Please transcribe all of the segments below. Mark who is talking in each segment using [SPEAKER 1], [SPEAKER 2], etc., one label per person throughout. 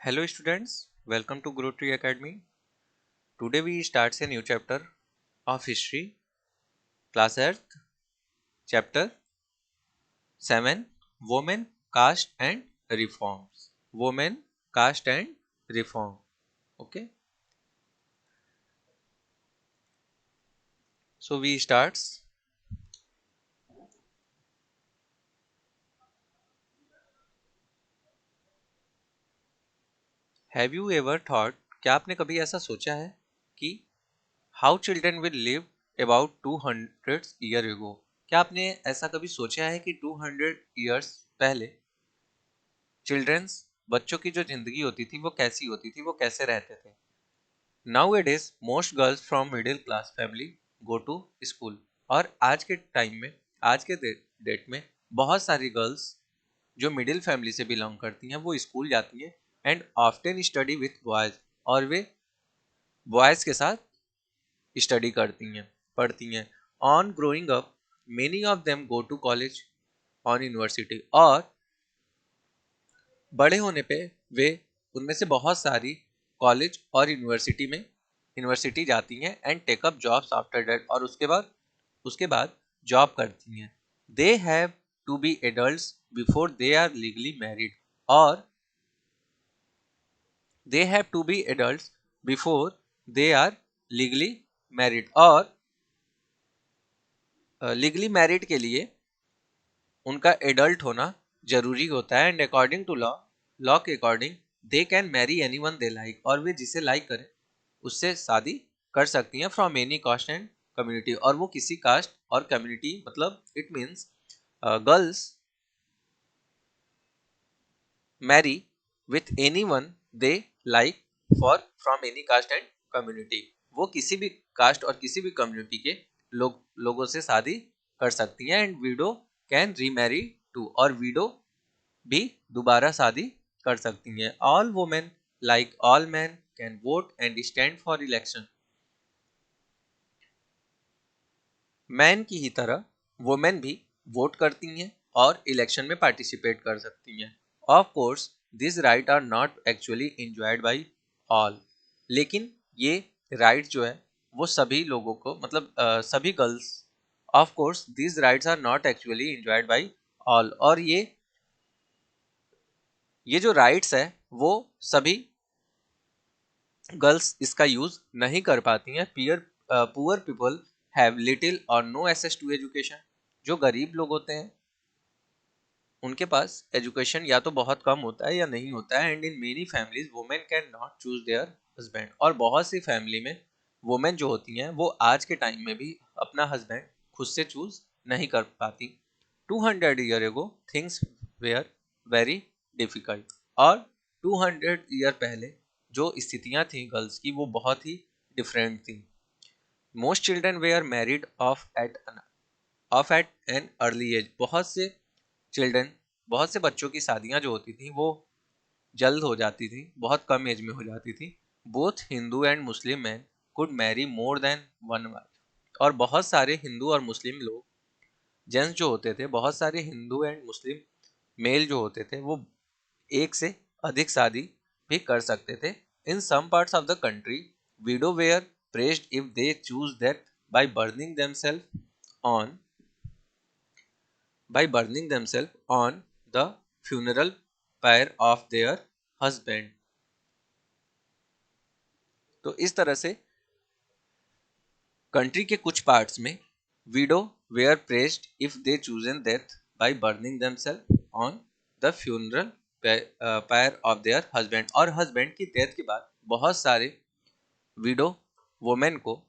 [SPEAKER 1] Hello students, welcome to Grow Tree Academy. Today we start a new chapter of history, class Earth, chapter 7, Women, Caste and Reforms. Women, Caste and Reform. Okay, so we starts. Have you ever thought, क्या आपने कभी ऐसा सोचा है कि how children will live about 200 year ago? क्या आपने ऐसा कभी सोचा है कि 200 years पहले चिल्ड्रंस बच्चों की जो जिंदगी होती थी वो कैसी होती थी, वो कैसे रहते थे? Nowadays most girls from middle class family go to school। और आज के टाइम में, आज के डेट में बहुत सारी गर्ल्स जो मिडिल फैमिली से बिलोंग करती हैं वो स्कूल जाती हैं and often study with boys. और वे बॉयज के साथ स्टडी करती हैं, पढ़ती हैं। On growing up many of them go to college on university. और बड़े होने पे वे उनमें से बहुत सारी कॉलेज और यूनिवर्सिटी जाती हैं and take up jobs after that. और उसके बाद जॉब करती हैं। They have to be adults before they are legally married. और they have to be adults before they are legally married. और लीगली मैरिड के लिए उनका एडल्ट होना जरूरी होता है। And according to law, law के according they can marry anyone they like. और वे जिसे लाइक करें उससे शादी कर सकती हैं from any caste and community. और वो किसी कास्ट और कम्युनिटी, मतलब it means girls marry with anyone they like for from any caste and community. वो किसी भी कास्ट और किसी भी कम्युनिटी के लोगों से शादी कर सकती हैं। And widow can remarry too. और विडो भी दोबारा शादी कर सकती हैं। All women like all man can vote and stand for election. Man की ही तरह वुमेन भी वोट करती हैं और इलेक्शन में पार्टिसिपेट कर सकती हैं। Of course this right are not actually enjoyed by all. लेकिन ये राइट जो है वो सभी लोगों को, मतलब सभी girls, of course this rights are not actually enjoyed by all. और ये जो राइट्स है वो सभी गर्ल्स इसका यूज नहीं कर पाती हैं। पुअर पीपल हैव लिटिल और नो एक्सेस टू एजुकेशन। जो गरीब लोग होते हैं उनके पास एजुकेशन या तो बहुत कम होता है या नहीं होता है। And in many families women can not choose there husband. और बहुत सी फैमिली में वुमेन जो होती हैं वो आज के टाइम में भी अपना हस्बैंड खुद से चूज नहीं कर पाती। 200 year ago things where very difficult. और 200 ईयर पहले जो स्थितियां थी गर्ल्स की वो बहुत ही डिफरेंट थी। Most children were married off at an early age. Children बहुत से बच्चों की शादियां जो होती थी वो जल्द हो जाती थी, बहुत कम एज में हो जाती थी। Both Hindu and Muslim man could Mary more than one wife. और बहुत सारे हिंदू और मुस्लिम लोग, जेंट्स जो होते थे, बहुत सारे हिंदू एंड मुस्लिम मेल जो होते थे वो एक से अधिक शादी भी कर सकते थे। In some parts of the country widow were pressed if they choose that by burning themselves on by burning themselves on the funeral pyre of their husband। तो इस तरह से कंट्री के कुछ पार्ट्स में widow were pressed if they chosen death by burning themselves on the funeral pyre of their husband. और husband की death के बाद बहुत सारे विडो वुमेन को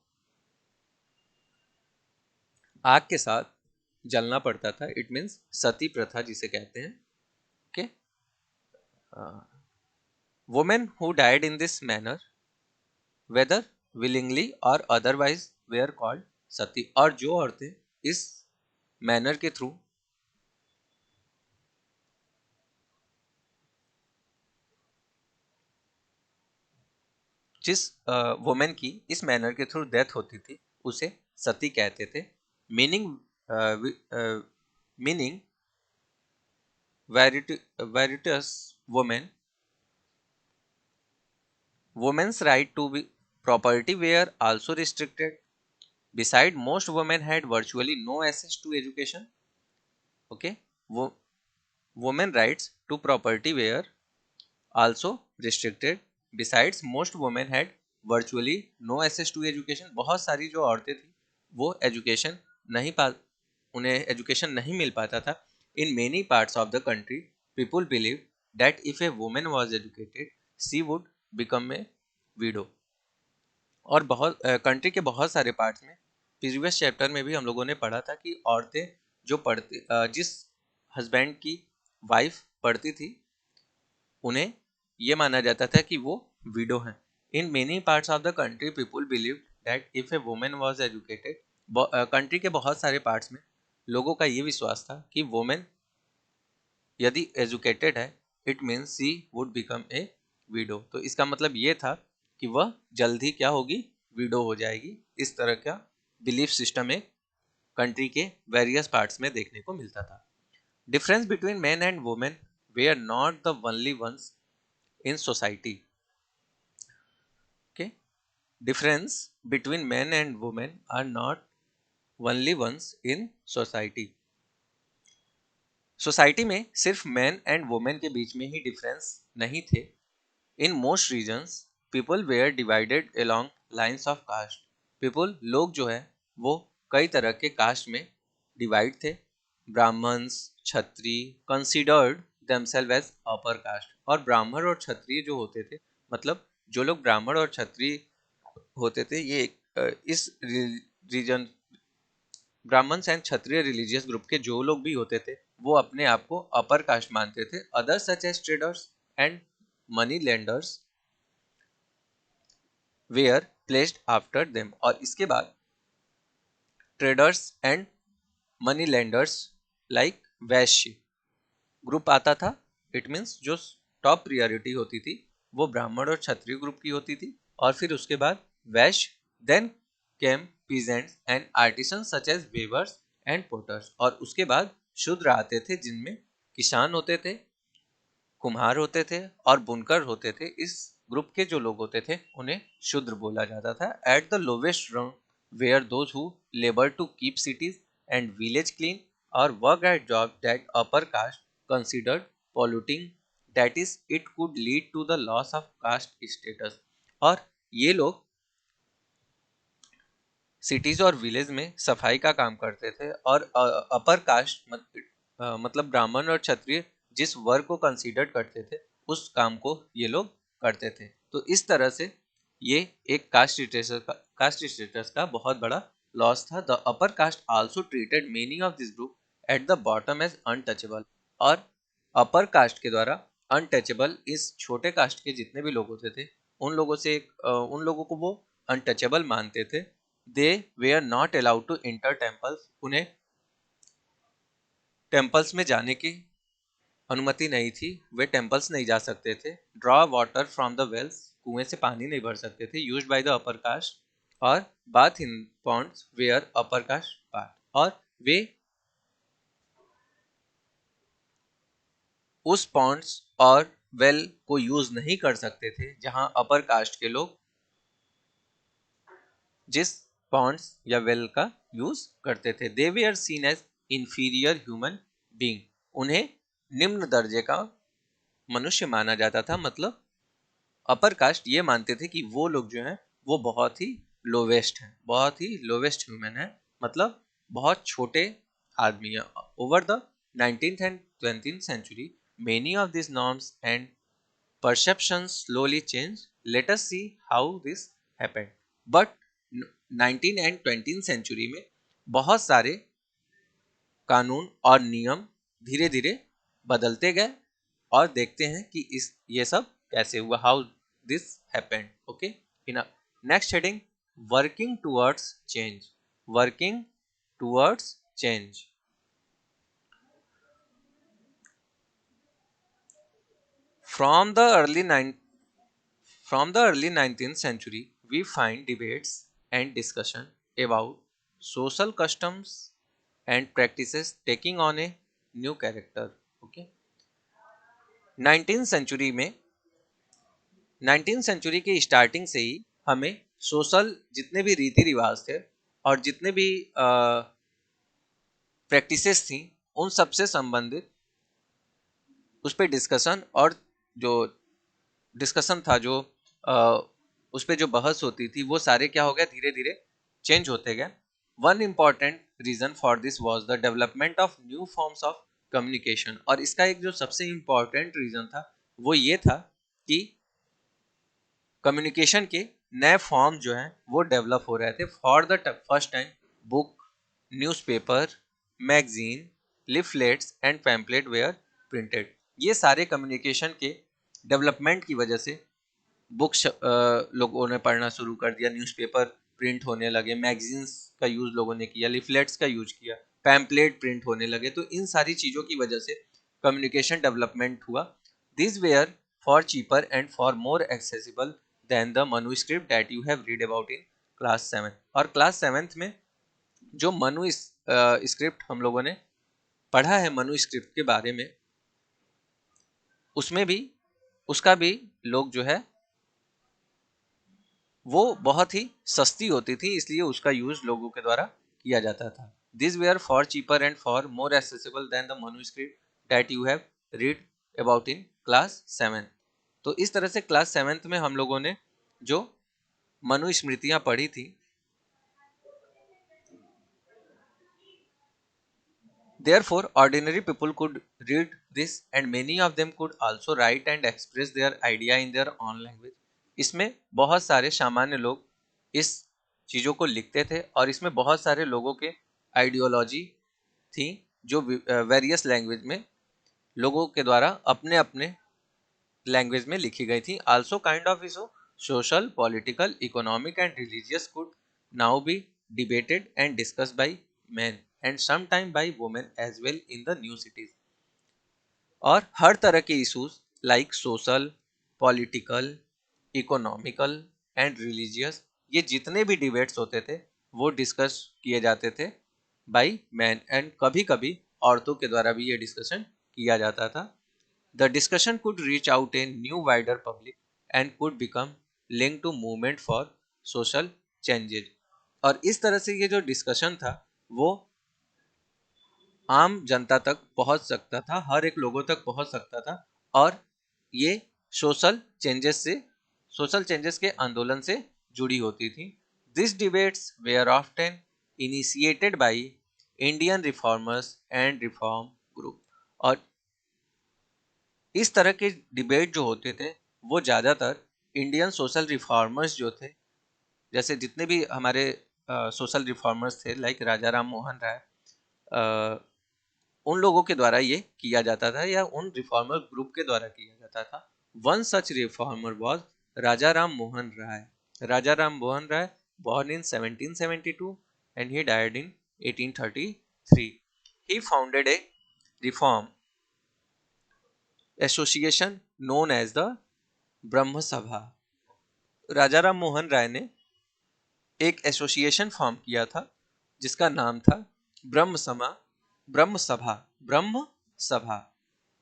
[SPEAKER 1] आग के साथ जलना पड़ता था। इट मीन्स सती प्रथा जिसे कहते हैं। Okay, women who died in this manner whether willingly or otherwise were called सती। और जो औरतें इस मैनर के थ्रू, जिस वुमेन की इस मैनर के थ्रू डेथ होती थी उसे सती कहते थे। मीनिंग मीनिंग वेरिटस women Women's right to be property were also restricted. Besides, most women had virtually no access to education. Okay, women rights to property were also restricted. Besides, most women had virtually no access to education. बहुत सारी जो औरतें थी वो education नहीं पा उन्हें education नहीं मिल पाता था. In many parts of the country, people believed that if a woman was educated, she would become a widow. और बहुत कंट्री के बहुत सारे पार्ट्स में प्रीवियस चैप्टर में भी हम लोगों ने पढ़ा था कि औरतें जो पढ़ती जिस हस्बैंड की वाइफ पढ़ती थी उन्हें ये माना जाता था कि वो विडो हैं. In many parts of the country people believe that if A women was educated. Country के बहुत सारे पार्ट्स में लोगों का ये विश्वास था कि वुमेन यदि एजुकेटेड है it means she would become a widow. तो इसका मतलब ये था कि वह जल्द ही क्या होगी, विडो हो जाएगी. इस तरह का बिलीफ सिस्टम एक कंट्री के वेरियस पार्ट्स में देखने को मिलता था. Difference between man and women they are not the only ones in society. Okay, difference between men and women are not only ones in society. Society में सिर्फ man and women के बीच में ही difference नहीं थे. In most regions people were divided along lines of caste. People लोग जो है वो कई तरह के कास्ट में डिवाइड थे. Brahmins, Kshatriya considered themselves as upper caste. और ब्राह्मण और क्षत्रिय जो होते थे, मतलब जो लोग ब्राह्मण और क्षत्रिय होते थे, ये इस region Brahmans and Kshatriya religious group के जो लोग भी होते थे वो अपने आप को अपर कास्ट मानते थे. Others such as traders and money lenders were placed after them. और इसके बाद traders and money lenders like Vaishya group आता था. इट मीन्स जो टॉप प्रियोरिटी होती थी वो ब्राह्मण और क्षत्रिय ग्रुप की होती थी. और फिर उसके बाद Vaishya, then came peasants and artisans such as weavers and potters. और उसके बाद शूद्र आते थे जिनमें किसान होते थे, कुम्हार होते थे और बुनकर होते थे. इस ग्रुप के जो लोग होते थे उन्हें शूद्र बोला जाता था. At the lowest rung were those who labour to keep cities and village clean और work at job that upper caste considered polluting, that is it could lead to the loss of caste status. और ये लोग cities और village में सफाई का काम करते थे और अपर कास्ट मतलब ब्राह्मण और क्षत्रिय जिस वर्ग को कंसीडर करते थे उस काम को ये लोग करते थे. तो इस तरह से ये एक कास्ट स्टेटस का बहुत बड़ा लॉस था. The upper caste also treated many of this group at the bottom as untouchable. और अपर कास्ट के द्वारा अनटचेबल इस छोटे कास्ट के जितने भी लोग होते थे उन लोगों को वो अनटचेबल मानते थे. They were not allowed to enter temples. उन्हें टेम्पल्स में जाने की अनुमति नहीं थी, वे टेम्पल्स नहीं जा सकते थे. Draw water from the wells, कुएं से पानी नहीं भर सकते थे, used by the upper caste. और bath in ponds where upper caste bath. और वे उस पॉन्ड्स और वेल को यूज नहीं कर सकते थे जहां अपर कास्ट के लोग जिस पॉन्ड्स या वेल का यूज करते थे. They were seen as inferior human being. उन्हें निम्न दर्जे का मनुष्य माना जाता था. मतलब अपर कास्ट ये मानते थे कि वो लोग जो हैं वो बहुत ही लोवेस्ट हैं, बहुत ही लोवेस्ट ह्यूमन है, मतलब बहुत छोटे आदमी है. Over the 19th and 20th century many of these norms and perceptions slowly changed. Let us see how this happened. But 19 and 20 century में बहुत सारे कानून और नियम धीरे धीरे बदलते गए और देखते हैं कि इस ये सब कैसे हुआ, how this happened. Okay, in next heading working towards change. Working towards change. From the early From the early 19th century, we find debates and discussion about social customs and practices taking on a new character. Okay, 19th century में 19वीं century के starting से ही हमें social जितने भी रीति रिवाज थे और जितने भी प्रैक्टिसेस थी उन सबसे संबंधित उस पर डिस्कशन और जो डिस्कशन था जो उस पर जो बहस होती थी वो सारे क्या हो गया, धीरे धीरे चेंज होते गए. One important reason for this was the development of new forms of communication. और इसका एक जो सबसे इम्पॉर्टेंट रीजन था वो ये था कि कम्युनिकेशन के नए फॉर्म जो हैं वो डेवलप हो रहे थे. For the first time book, newspaper, magazine, leaflets and pamphlet were printed. ये सारे कम्युनिकेशन के डेवलपमेंट की वजह से बुक्स लोगों ने पढ़ना शुरू कर दिया, न्यूज़पेपर प्रिंट होने लगे, मैगजीन्स का यूज़ लोगों ने किया, लिफलेट्स का यूज किया, पैम्पलेट प्रिंट होने लगे. तो इन सारी चीज़ों की वजह से कम्युनिकेशन डेवलपमेंट हुआ. This were far cheaper and far more accessible than the manuscript that you have read about in class 7. और क्लास 7th में जो मनु स्क्रिप्ट हम लोगों ने पढ़ा है, मनु स्क्रिप्ट के बारे में, उसमें भी उसका भी लोग जो है वो बहुत ही सस्ती होती थी, इसलिए उसका यूज लोगों के द्वारा किया जाता था. This were far cheaper and far more accessible than the manuscript that you have read about in class 7. तो इस तरह से क्लास 7th में हम लोगों ने जो मनुस्मृतियां पढ़ी थी, therefore ordinary people could read this and many of them could also write and express their idea in their own language. इसमें बहुत सारे सामान्य लोग इस चीज़ों को लिखते थे और इसमें बहुत सारे लोगों के आइडियोलॉजी थी जो वेरियस लैंग्वेज में लोगों के द्वारा अपने अपने लैंग्वेज में लिखी गई थी. Also kind of issue social, political, economic and religious could now be debated and discuss by men and sometime by women as well in the new cities. और हर तरह के issues like social, political, economical and religious, ये जितने भी debates होते थे वो discuss किए जाते थे बाय मैन एंड कभी कभी औरतों के द्वारा भी ये डिस्कशन किया जाता था. The discussion could reach out a new wider public and could become link to movement for social changes. और इस तरह से ये जो डिस्कशन था वो आम जनता तक पहुंच सकता था, हर एक लोगों तक पहुंच सकता था. और ये सोशल चेंजेस के आंदोलन से जुड़ी होती थी. This debates were often initiated by Indian reformers and reform group. और इस तरह के डिबेट जो होते थे वो ज़्यादातर इंडियन सोशल रिफॉर्मर्स जो थे, जैसे जितने भी हमारे सोशल रिफॉर्मर्स थे लाइक राजा राम मोहन राय, उन लोगों के द्वारा ये किया जाता था या उन रिफॉर्मर ग्रुप के द्वारा किया जाता था. One such reformer was Raja Ram Mohan Roy. Raja Ram Mohan Roy born in 1772 and he died in 1833. He founded a reform association known as the ब्रह्म सभा. राजा राम मोहन राय ने एक एसोसिएशन फॉर्म किया था जिसका नाम था ब्रह्म सभा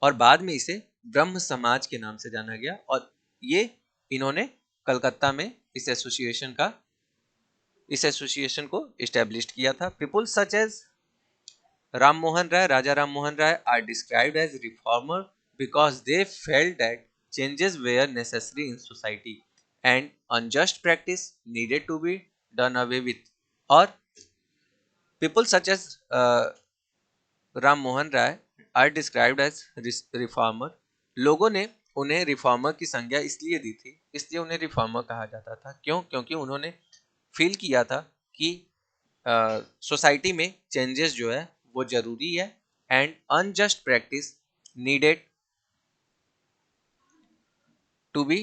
[SPEAKER 1] और बाद में इसे ब्रह्म समाज के नाम से जाना गया. और ये इन्होंने कलकत्ता में इस एसोसिएशन को इस्टेब्लिश किया था. People such as Ram Mohan Roy, Raja Ram Mohan Roy are described as reformer because they felt that changes were necessary in society and unjust practice needed to be done away with. और people such as Ram Mohan Roy are described as reformer. लोगों ने उन्हें reformer की संज्ञा इसलिए दी थी, इसलिए उन्हें रिफॉर्मर कहा जाता था. क्यों? क्योंकि उन्होंने फील किया था कि सोसाइटी में चेंजेस जो है वो जरूरी है and unjust practice needed to be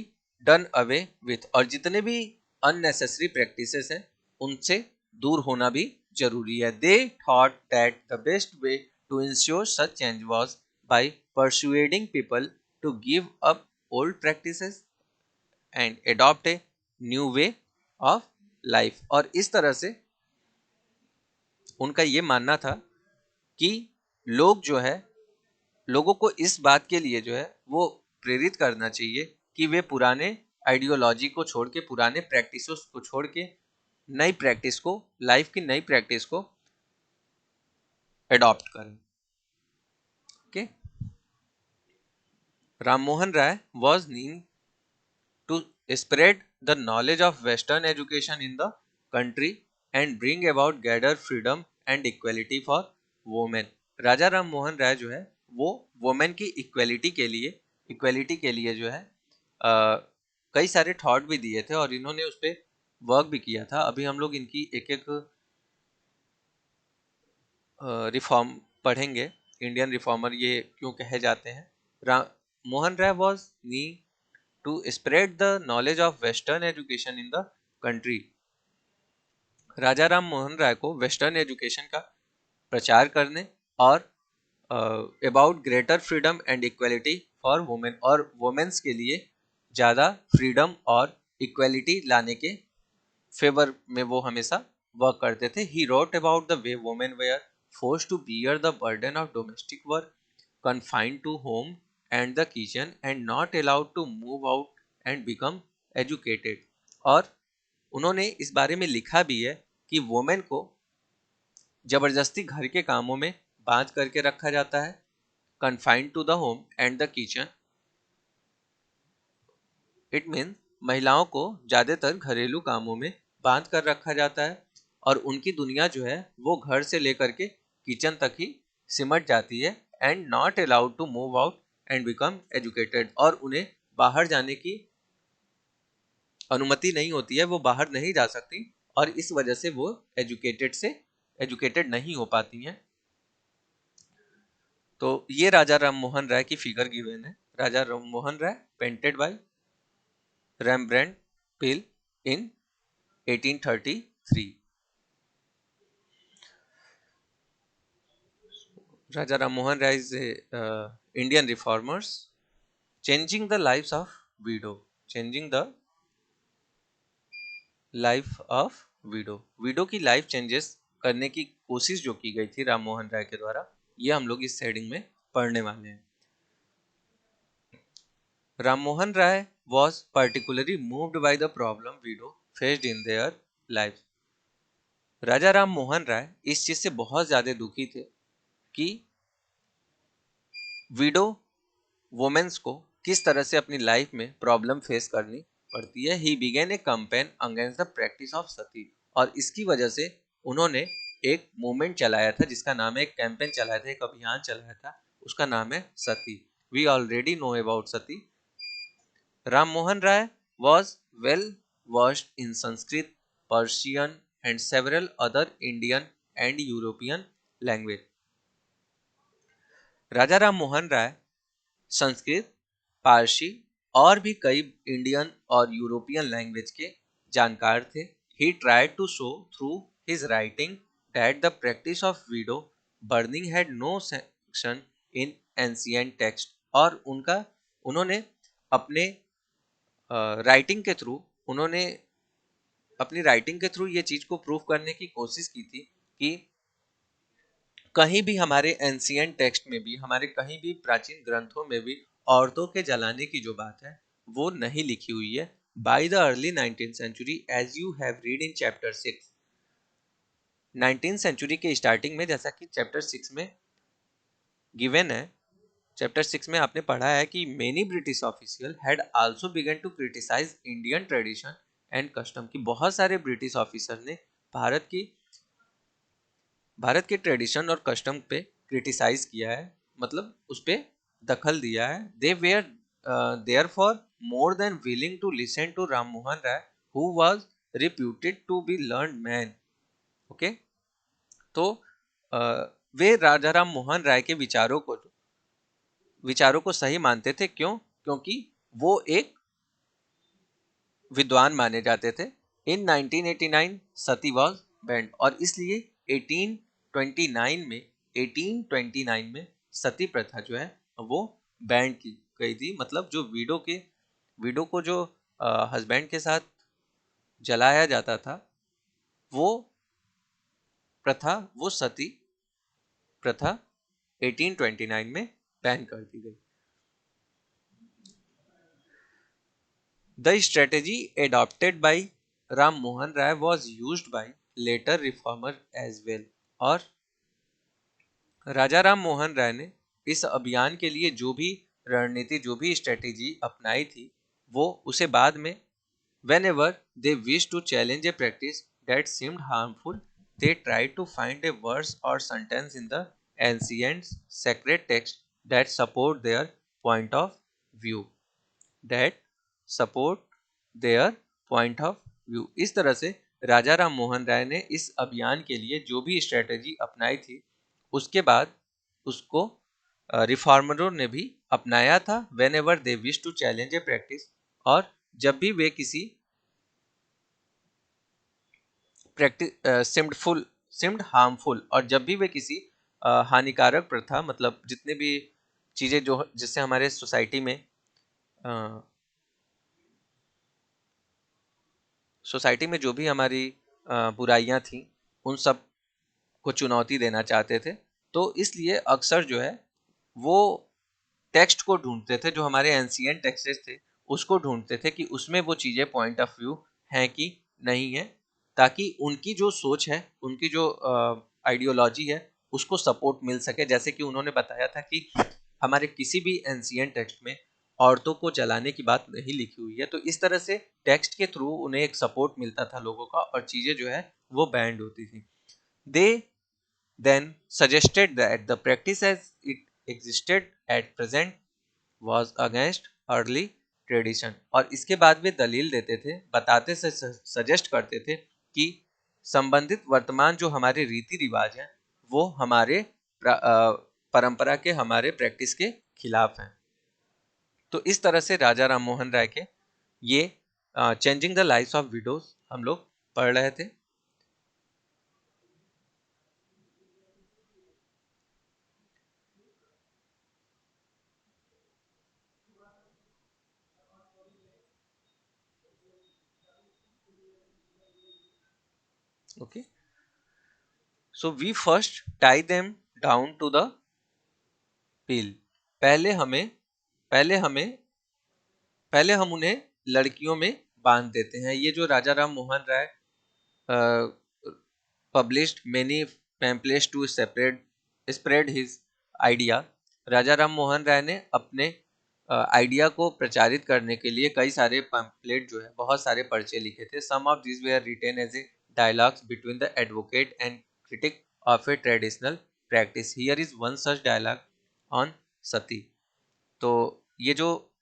[SPEAKER 1] done away with. और जितने भी अननेसेसरी प्रैक्टिसेस हैं उनसे दूर होना भी जरूरी है. They thought that the best way to ensure such change was by persuading people to give up old practices and adopt a new way of life. और इस तरह से उनका ये मानना था कि लोग जो है लोगों को इस बात के लिए जो है वो प्रेरित करना चाहिए कि वे पुराने आइडियोलॉजी को छोड़ के, पुराने प्रैक्टिसों को छोड़ के नई प्रैक्टिस को, लाइफ की नई प्रैक्टिस को अडॉप्ट करें। Okay, Ram Mohan Roy was known to spread the knowledge of Western education in the country and bring about greater freedom and equality for women। राजा राम मोहन राय जो है वो वुमेन की इक्वेलिटी के लिए जो है कई सारे थॉट भी दिए थे और इन्होंने उस पर वर्क भी किया था। अभी हम लोग इनकी एक एक रिफॉर्म पढ़ेंगे। इंडियन रिफॉर्मर ये क्यों कहे जाते हैं। Mohan Roy was keen to spread the knowledge of western education in the country। राजा राम मोहन राय को वेस्टर्न एजुकेशन का प्रचार करने और about greater freedom and equality for women, और वुमेन्स के लिए ज़्यादा फ्रीडम और इक्वलिटी लाने के फेवर में वो हमेशा वर्क करते थे। He wrote about the way women were force to bear the burden of domestic work, confined to home and the kitchen and not allowed to move out and become educated। और उन्होंने इस बारे में लिखा भी है कि वुमेन को जबरदस्ती घर के कामों में बांध करके रखा जाता है, confined to the home and the kitchen। It mean महिलाओं को ज्यादातर घरेलू कामों में बांध कर रखा जाता है और उनकी दुनिया जो है वो घर से लेकर के किचन तक ही सिमट जाती है। And not allowed to move out and become educated, और उन्हें बाहर जाने की अनुमति नहीं होती है, वो बाहर नहीं जा सकती और इस वजह से वो एजुकेटेड नहीं हो पाती हैं। तो ये राजा राम मोहन राय की फिगर गिवन है। Raja Ram Mohan Roy painted by Rembrandt Peale in 1833। Raja Ram Mohan Rai is a Indian reformers changing the lives of changing the life of widow की लाइफ चेंजेस करने की कोशिश जो की गई थी राम मोहन राय के द्वारा, ये हम लोग इस हेडिंग में पढ़ने वाले हैं। Ram Mohan Rai was particularly moved by the problem widow faced in their lives। राजा राम मोहन राय इस चीज से बहुत ज्यादा दुखी थे कि विडो वुमेन्स को किस तरह से अपनी लाइफ में प्रॉब्लम फेस करनी पड़ती है। He began a campaign against the practice of sati, और इसकी वजह से उन्होंने एक मूवमेंट चलाया था जिसका नाम है, एक कैंपेन चलाया था, एक अभियान चलाया था, उसका नाम है sati. We already know about sati. Ram Mohan Roy was well versed in Sanskrit, Persian and several other Indian and European language. Raja Ram Mohan Roy Sanskrit, पारसी और भी कई इंडियन और यूरोपियन लैंग्वेज के जानकार थे। He tried to show through his writing that the practice of widow burning had no sanction in ancient text, और उन्होंने अपने राइटिंग के थ्रू ये चीज को प्रूव करने की कोशिश की थी कि कहीं भी हमारे एंशिएंट टेक्स्ट में भी, हमारे कहीं भी प्राचीन ग्रंथों में भी औरतों के जलाने की जो बात है वो नहीं लिखी हुई है। By the early 19th century, as you have read in chapter 6, 19th century के स्टार्टिंग में, जैसा कि चैप्टर 6 में गिवन है, चैप्टर 6 में आपने पढ़ा है कि many British official had also begun to criticise Indian tradition and custom, की बहुत सारे ब्रिटिश ऑफिसर ने भारत के ट्रेडिशन और कस्टम पे क्रिटिसाइज किया है, मतलब उस पे दखल दिया है। They were therefore more than willing to listen to Ram Mohan Roy who was reputed to be learned man. Okay, तो वे राजा राम मोहन राय के विचारों को सही मानते थे। क्यों? क्योंकि वो एक विद्वान माने जाते थे। इन 1989 सती वॉज बैंड, और इसलिए 1829 में सती प्रथा जो है वो बैंड की गई थी। मतलब जो विडो को जो हस्बैंड के साथ जलाया जाता था, वो प्रथा, वो सती प्रथा 1829 में बैन कर दी गई। The strategy adopted by Ram Mohan Roy was used by later reformer as well। और राजा राम मोहन राय ने इस अभियान के लिए जो भी रणनीति, जो भी स्ट्रेटेजी अपनाई थी, वो उसे बाद में whenever they wish to challenge a practice that seemed harmful, they tried to find a verse or sentence in the ancient sacred text that support their point of view, that support their point of view। इस तरह से राजा राम मोहन राय ने इस अभियान के लिए जो भी स्ट्रेटेजी अपनाई थी, उसके बाद उसको रिफॉर्मरों ने भी अपनाया था। Whenever they wish to challenge a practice, और जब भी वे किसी प्रैक्टिस सिम्ड हार्मफुल, और जब भी वे किसी हानिकारक प्रथा, मतलब जितने भी चीजें जो जिससे हमारे सोसाइटी में जो भी हमारी बुराइयां थी, उन सब को चुनौती देना चाहते थे, तो इसलिए अक्सर जो है वो टेक्स्ट को ढूंढते थे, जो हमारे एंशिएंट टेक्स्ट्स थे उसको ढूंढते थे कि उसमें वो चीजें पॉइंट ऑफ व्यू हैं कि नहीं है, ताकि उनकी जो सोच है, उनकी जो आइडियोलॉजी है, उसको सपोर्ट मिल सके। जैसे कि उन्होंने बताया था कि हमारे किसी भी एंशिएंट टेक्स्ट में औरतों को जलाने की बात नहीं लिखी हुई है, तो इस तरह से टेक्स्ट के थ्रू उन्हें एक सपोर्ट मिलता था लोगों का, और चीजें जो है वो बैंड होती थी। दे then suggested that the practice as it existed at present was against early tradition। और इसके बाद वे दलील देते थे, बताते से सजेस्ट करते थे कि संबंधित वर्तमान जो हमारे रीति रिवाज हैं, वो हमारे परंपरा के, हमारे प्रैक्टिस के खिलाफ हैं। तो इस तरह से राजा राम मोहन राय के ये changing the lives of widows हम लोग पढ़ रहे थे। Okay, so we first tie them down to the pyre. पहले हमें पहले हमें पहले हम उन्हें लड़कियों में बांध देते हैं। ये जो राजा राम मोहन राय published many pamphlets to spread his idea। राजा राम मोहन राय ने अपने आइडिया को प्रचारित करने के लिए कई सारे पैम्पलेट जो है, बहुत सारे पर्चे लिखे थे। Some of this were written as a dialogues between the advocate and critic of a traditional practice. Here is one such dialogue on sati. तो ये जो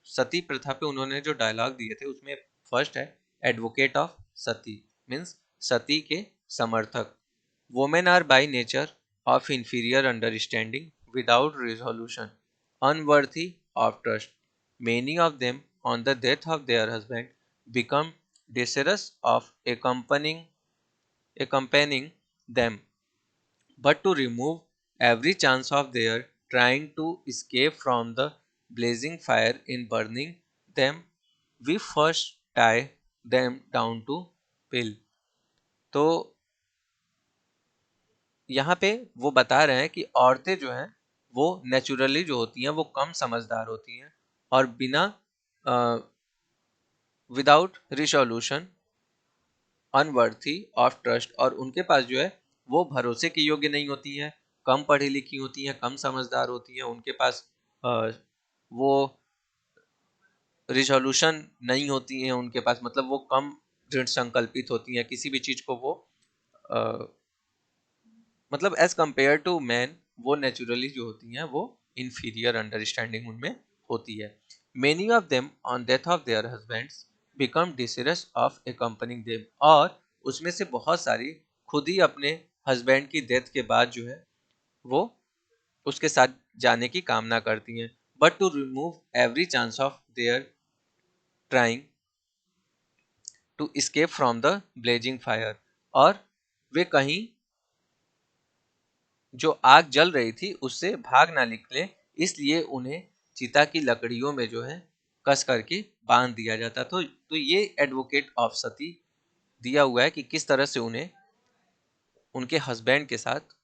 [SPEAKER 1] सती प्रथा पे उन्होंने जो डायलॉग दिए थे, उसमें फर्स्ट है advocate of sati, means sati के समर्थक। Women are by nature of inferior understanding without resolution, unworthy of trust. Many of them, on the death of their husband, become desirous of accompanying them, but to remove every chance of their trying to escape from the blazing fire in burning them, we first tie them down to pill। तो यहाँ पे वो बता रहे हैं कि औरतें जो हैं वो नेचुरली जो होती हैं वो कम समझदार होती हैं, और बिना विदाउट रिसोल्यूशन, अनवर्थी ऑफ ट्रस्ट, और उनके पास जो है वो भरोसे के योग्य नहीं होती हैं, कम पढ़ी लिखी होती हैं, कम समझदार होती हैं, उनके पास वो रिसोल्यूशन नहीं होती हैं उनके पास, मतलब वो कम दृढ़ संकल्पित होती हैं किसी भी चीज को वो मतलब एज कंपेयर टू मैन, वो नेचुरली जो होती हैं वो इंफीरियर अंडरस्टैंडिंग उनमें होती है। Many of them on death of their husbands become desirous of accompanying them. और उसमें से बहुत सारी खुद ही अपने हस्बैंड की डेथ के बाद जो है वो उसके साथ जाने की कामना करती हैं, but to remove every chance of their trying to escape from the blazing fire. और वे कहीं जो आग जल रही थी उससे भाग ना निकले, इसलिए उन्हें चिता की लकड़ियों में जो है कस करके बांध दिया जाता। तो ये एडवोकेट ऑफ सती दिया हुआ है कि किस तरह से उन्हें उनके हस्बैंड के साथ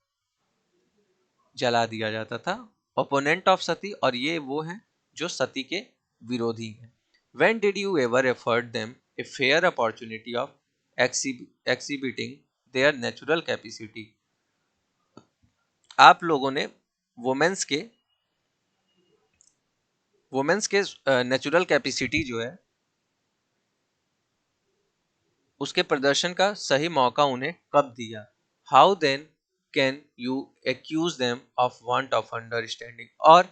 [SPEAKER 1] जला दिया जाता था। ओपोनेंट ऑफ सती, और ये वो हैं जो सती के विरोधी हैं। When did you ever afford them a fair opportunity of exhibiting their natural capacity? आप लोगों ने वुमेन्स के नेचुरल कैपेसिटी जो है उसके प्रदर्शन का सही मौका उन्हें कब दिया? How then can you accuse them of want of understanding? और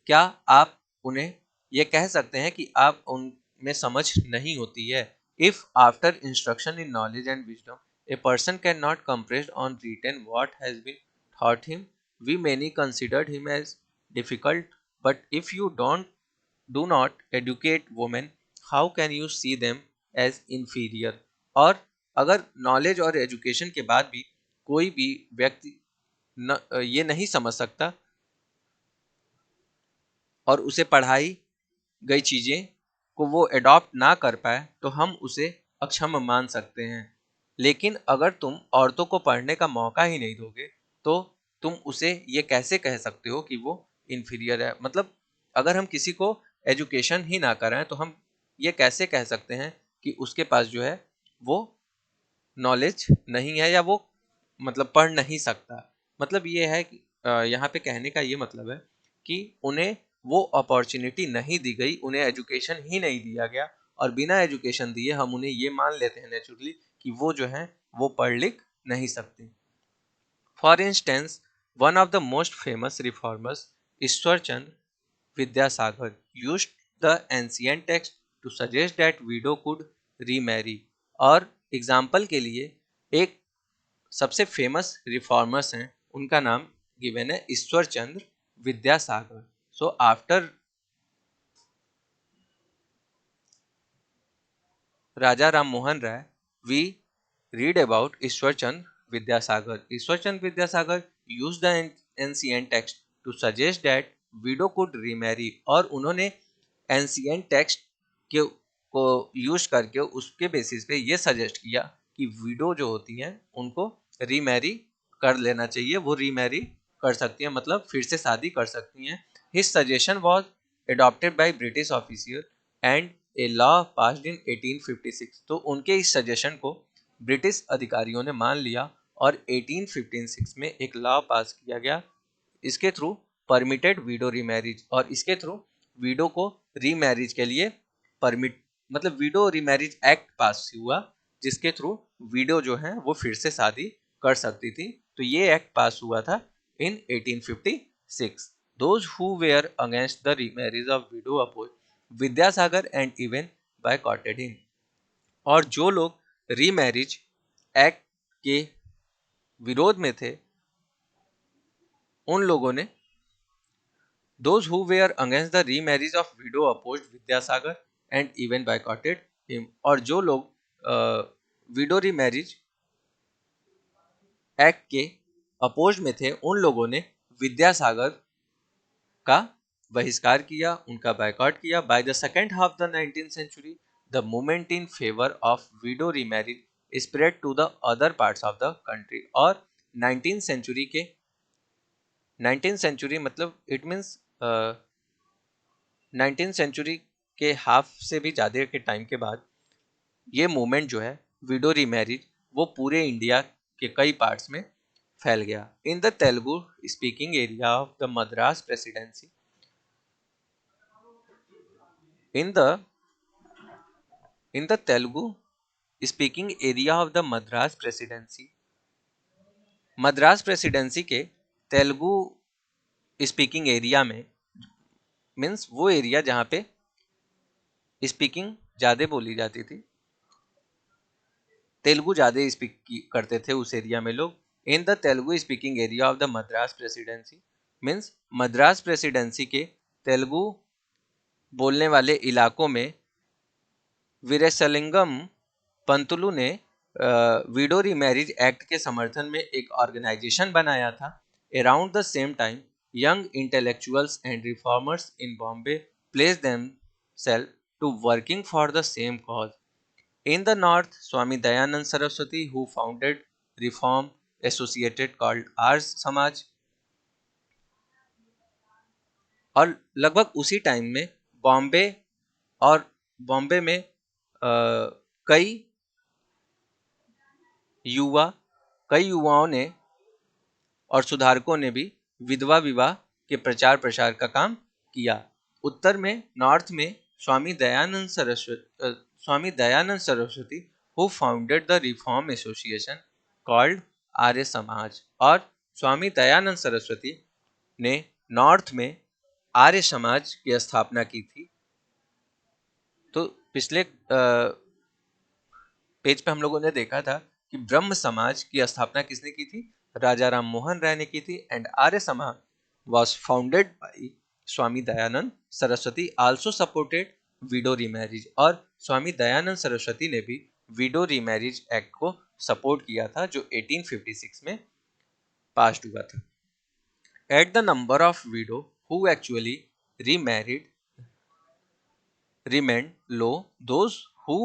[SPEAKER 1] क्या आप उन्हें यह कह सकते हैं कि आप उनमें समझ नहीं होती है? If after instruction in knowledge and wisdom a person can not compress on retain what has been taught him, we many considered him as difficult. But if you do not educate women, how can you see them as inferior? और अगर knowledge और education के बाद भी कोई भी व्यक्ति ये नहीं समझ सकता और उसे पढ़ाई गई चीज़ें को वो एडॉप्ट ना कर पाए, तो हम उसे अक्षम मान सकते हैं। लेकिन अगर तुम औरतों को पढ़ने का मौका ही नहीं दोगे, तो तुम उसे ये कैसे कह सकते हो कि वो इन्फीरियर है? मतलब अगर हम किसी को एजुकेशन ही ना कराएं, तो हम ये कैसे कह सकते हैं कि उसके पास जो है वो नॉलेज नहीं है या वो मतलब पढ़ नहीं सकता? मतलब ये है कि यहाँ पे कहने का ये मतलब है कि उन्हें वो अपॉर्चुनिटी नहीं दी गई, उन्हें एजुकेशन ही नहीं दिया गया, और बिना एजुकेशन दिए हम उन्हें ये मान लेते हैं नेचुरली कि वो जो है वो पढ़ लिख नहीं सकते। For instance, one of the most famous reformers, Ishwar Chandra Vidyasagar, used the ancient text to suggest that widow could remarry। और एग्जाम्पल के लिए एक सबसे फेमस रिफॉर्मर्स हैं, उनका नाम गिवन है Ishwar Chandra Vidyasagar. So after Raja Ram Mohan Roy, we read about Ishwar Chandra Vidyasagar. Ishwar Chandra Vidyasagar use the ancient text to suggest that widow could remarry. और उन्होंने एंशिएंट टेक्स्ट के को यूज करके उसके बेसिस पे ये सजेस्ट किया कि विडो जो होती हैं उनको रीमैरी कर लेना चाहिए, वो रीमैरी कर सकती हैं, मतलब फिर से शादी कर सकती हैं। His suggestion was adopted by British official and a law passed in 1856। तो उनके इस सजेशन को ब्रिटिश अधिकारियों ने मान लिया और 1856 में एक लॉ पास किया गया। इसके थ्रू परमिटेड विडो रीमैरिज, और इसके थ्रू विडो को रीमैरिज के लिए परमिट मतलब विडो रीमैरिज एक्ट पास हुआ, जिसके थ्रू विडो जो है वो फिर से शादी कर सकती थी। तो ये एक्ट पास हुआ था इन 1856। Those who were against the remarriage of widow opposed Vidyasagar and even boycotted him। और जो लोग रीमैरिज एक्ट के विरोध में थे, उन लोगों ने those who were against the remarriage of widow opposed Vidyasagar and even boycotted him। और जो लोग विडो रीमैरिज एक्ट के अपोज में थे, उन लोगों ने विद्यासागर का बहिष्कार किया, उनका बायकॉट किया। By the second half the 19th century, the movement in favour of widow remarriage spread to the other parts of the country. और 19th सेंचुरी मतलब इट मीन्स 19th सेंचुरी के हाफ से भी ज़्यादा के टाइम के बाद ये मूवमेंट जो है विडो रीमैरिज, वो पूरे इंडिया के कई पार्ट्स में फैल गया। In the Telugu speaking area of the Madras presidency, in the Telugu speaking area of the Madras presidency के तेलुगु स्पीकिंग एरिया में, मीन्स वो एरिया जहाँ पे स्पीकिंग ज़्यादा बोली जाती थी, तेलुगु ज़्यादा स्पीक करते थे उस एरिया में लोग। In the Telugu speaking area of the Madras presidency, means Madras presidency के तेलुगु बोलने वाले इलाकों में वीरेशलिंगम पंतुलु ने विडो रीमैरिज एक्ट के समर्थन में एक ऑर्गेनाइजेशन बनाया था। Around the same time, young intellectuals and reformers in Bombay place themselves to working for the same cause. In the north, Swami Dayanand Saraswati who founded reform associated called Arya Samaj. और लगभग उसी टाइम में बॉम्बे और बॉम्बे में कई युवाओं ने और सुधारकों ने भी विधवा विवाह के प्रचार प्रसार का काम किया। उत्तर में, नॉर्थ में, Swami Dayanand Saraswati who founded the reform association called Arya Samaj, और स्वामी दयानंद सरस्वती ने नॉर्थ में आर्य समाज की स्थापना की थी। तो पिछले पेज पे हम लोगों ने देखा था कि ब्रह्म समाज की स्थापना किसने की थी? राजा राम मोहन राय ने की थी। एंड आर्य समाज was founded by Swami Dayanand Saraswati, also supported window remarriage, और स्वामी दयानंद सरस्वती ने भी विडो रीमैरिज एक्ट को सपोर्ट किया था जो 1856 में पास हुआ था। At the number of window who actually remarried remained low. Those who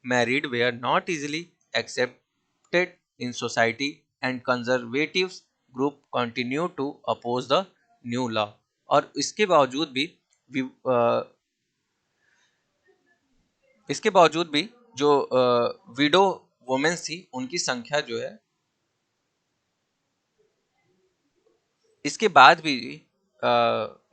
[SPEAKER 1] married were not easily accepted in society, and conservatives group continue to oppose the new law. और इसके बावजूद भी जो विडो वुमेन्स थी उनकी संख्या जो है, इसके बाद भी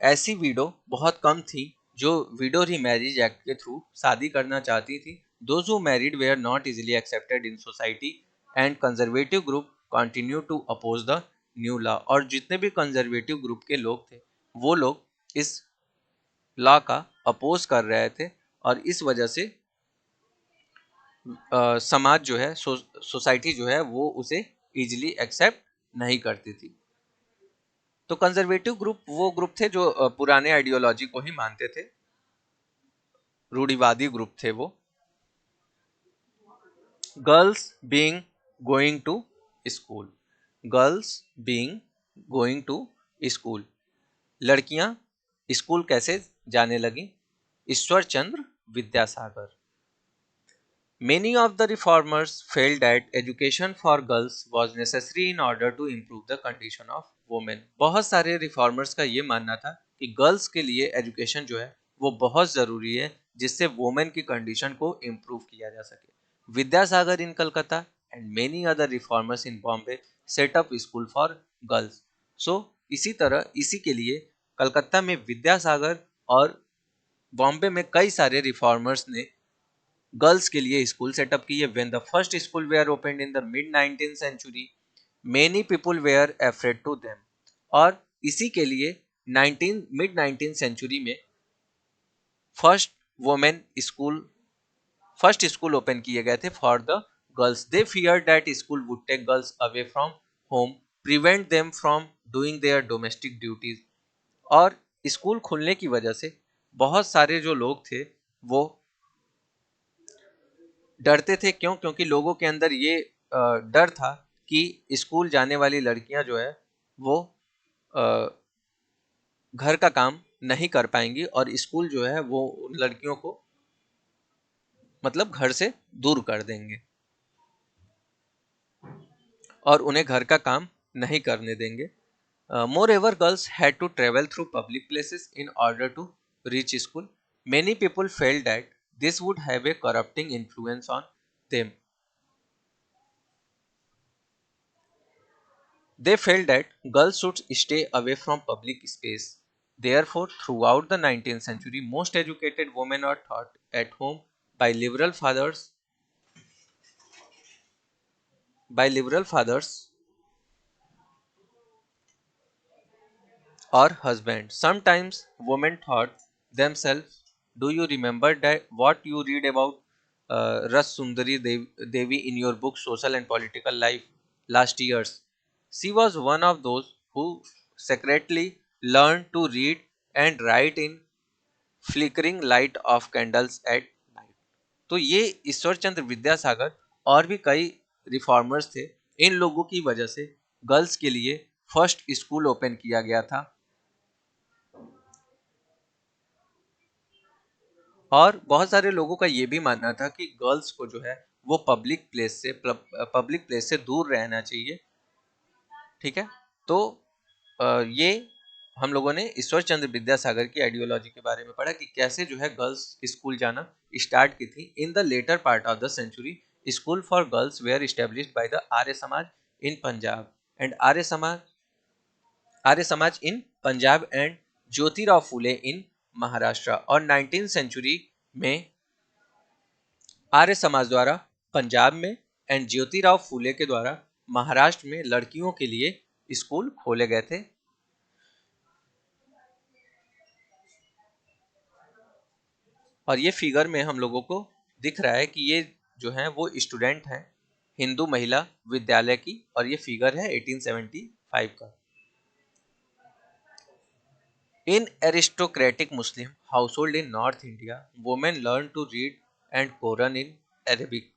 [SPEAKER 1] ऐसी विडो बहुत कम थी जो विडो रीमैरिज एक्ट के थ्रू शादी करना चाहती थी। Those who married were not easily accepted in society and conservative group continue to oppose the new law. और जितने भी कंजर्वेटिव ग्रुप के लोग थे वो लोग इस लॉ का अपोज कर रहे थे, और इस वजह से समाज जो है, सोसाइटी जो है, वो उसे इजीली एक्सेप्ट नहीं करती थी। तो कंजर्वेटिव ग्रुप वो ग्रुप थे जो पुराने आइडियोलॉजी को ही मानते थे, रूढ़िवादी ग्रुप थे वो। Girls being going to school, girls being going to school, लड़कियां स्कूल कैसे जाने लगी? ईश्वर Chandra Vidyasagar. Many of the reformers felt that education for girls was necessary in order to improve the condition of women. बहुत सारे reformers का ये मानना था कि गर्ल्स के लिए एजुकेशन जो है वो बहुत ज़रूरी है, जिससे वुमेन की कंडीशन को इम्प्रूव किया जा सके। Vidyasagar in Calcutta and many other reformers in Bombay set up school for girls. So इसी के लिए कलकत्ता में विद्यासागर और बॉम्बे में कई सारे रिफॉर्मर्स ने गर्ल्स के लिए स्कूल सेटअप किए। When the first school were opened in the mid 19th century, many people were afraid to them. और इसी के लिए मिड 19th सेंचुरी में first women school first school open किए गए थे for the girls. They fear that school would take girls away from home, prevent them from doing their domestic duties. और school खुलने की वजह से बहुत सारे जो लोग थे वो डरते थे। क्यों? क्योंकि लोगों के अंदर ये डर था कि स्कूल जाने वाली लड़कियां जो है वो घर का काम नहीं कर पाएंगी, और स्कूल जो है वो उन लड़कियों को मतलब घर से दूर कर देंगे और उन्हें घर का काम नहीं करने देंगे। Moreover girls had to travel through public places in order to reach school. Many people felt that this would have a corrupting influence on them. They felt that girls should stay away from public space. Therefore, throughout the 19th century, most educated women are taught at home by liberal fathers or husbands. Sometimes women taught themselves. Do you remember that what you read about Ras Sundari Devi in your book Social and Political Life last years? She was one of those who secretly learned to read and write in flickering light of candles at night. तो ये ईश्वर चंद्र विद्यासागर और भी कई reformers थे। इन लोगों की वजह से गर्ल्स के लिए फर्स्ट स्कूल ओपन किया गया था, और बहुत सारे लोगों का ये भी मानना था कि गर्ल्स को जो है वो पब्लिक प्लेस से दूर रहना चाहिए। ठीक है, तो ये हम लोगों ने ईश्वर चंद्र विद्यासागर की आइडियोलॉजी के बारे में पढ़ा कि कैसे जो है गर्ल्स स्कूल जाना स्टार्ट की थी। In the later part of the century school for girls were established by the Arya Samaj in Punjab and Arya Samaj in Punjab and Jyotirao Phule in Maharashtra. और 19th सेंचुरी में आर्य समाज द्वारा पंजाब में एंड ज्योतिराव फूले के द्वारा महाराष्ट्र में लड़कियों के लिए स्कूल खोले गए थे। और ये फिगर में हम लोगों को दिख रहा है कि ये जो है वो स्टूडेंट हैं हिंदू महिला विद्यालय की, और ये फिगर है 1875 का। In aristocratic Muslim household in north India women learn to read and Koran in Arabic.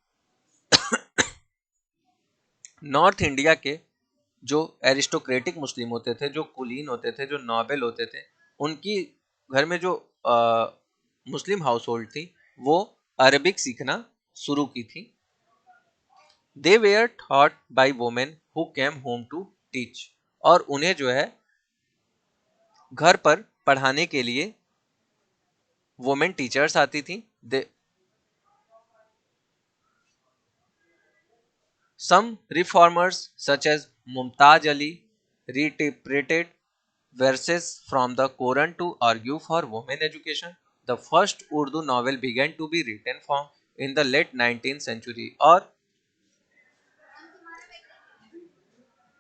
[SPEAKER 1] North India के जो एरिस्टोक्रेटिक मुस्लिम होते थे, जो कुलीन होते थे, जो नोबेल होते थे, उनकी घर में जो मुस्लिम हाउस होल्ड थी वो अरबिक सीखना शुरू की थी। They were taught by women who came home to teach. और उन्हें जो है घर पर पढ़ाने के लिए वोमेन टीचर्स आती थी। Some reformers, such as Mumtaz Ali, reinterpreted verses from the Quran to argue for women education. The first Urdu novel began to be written from in the late 19th century, or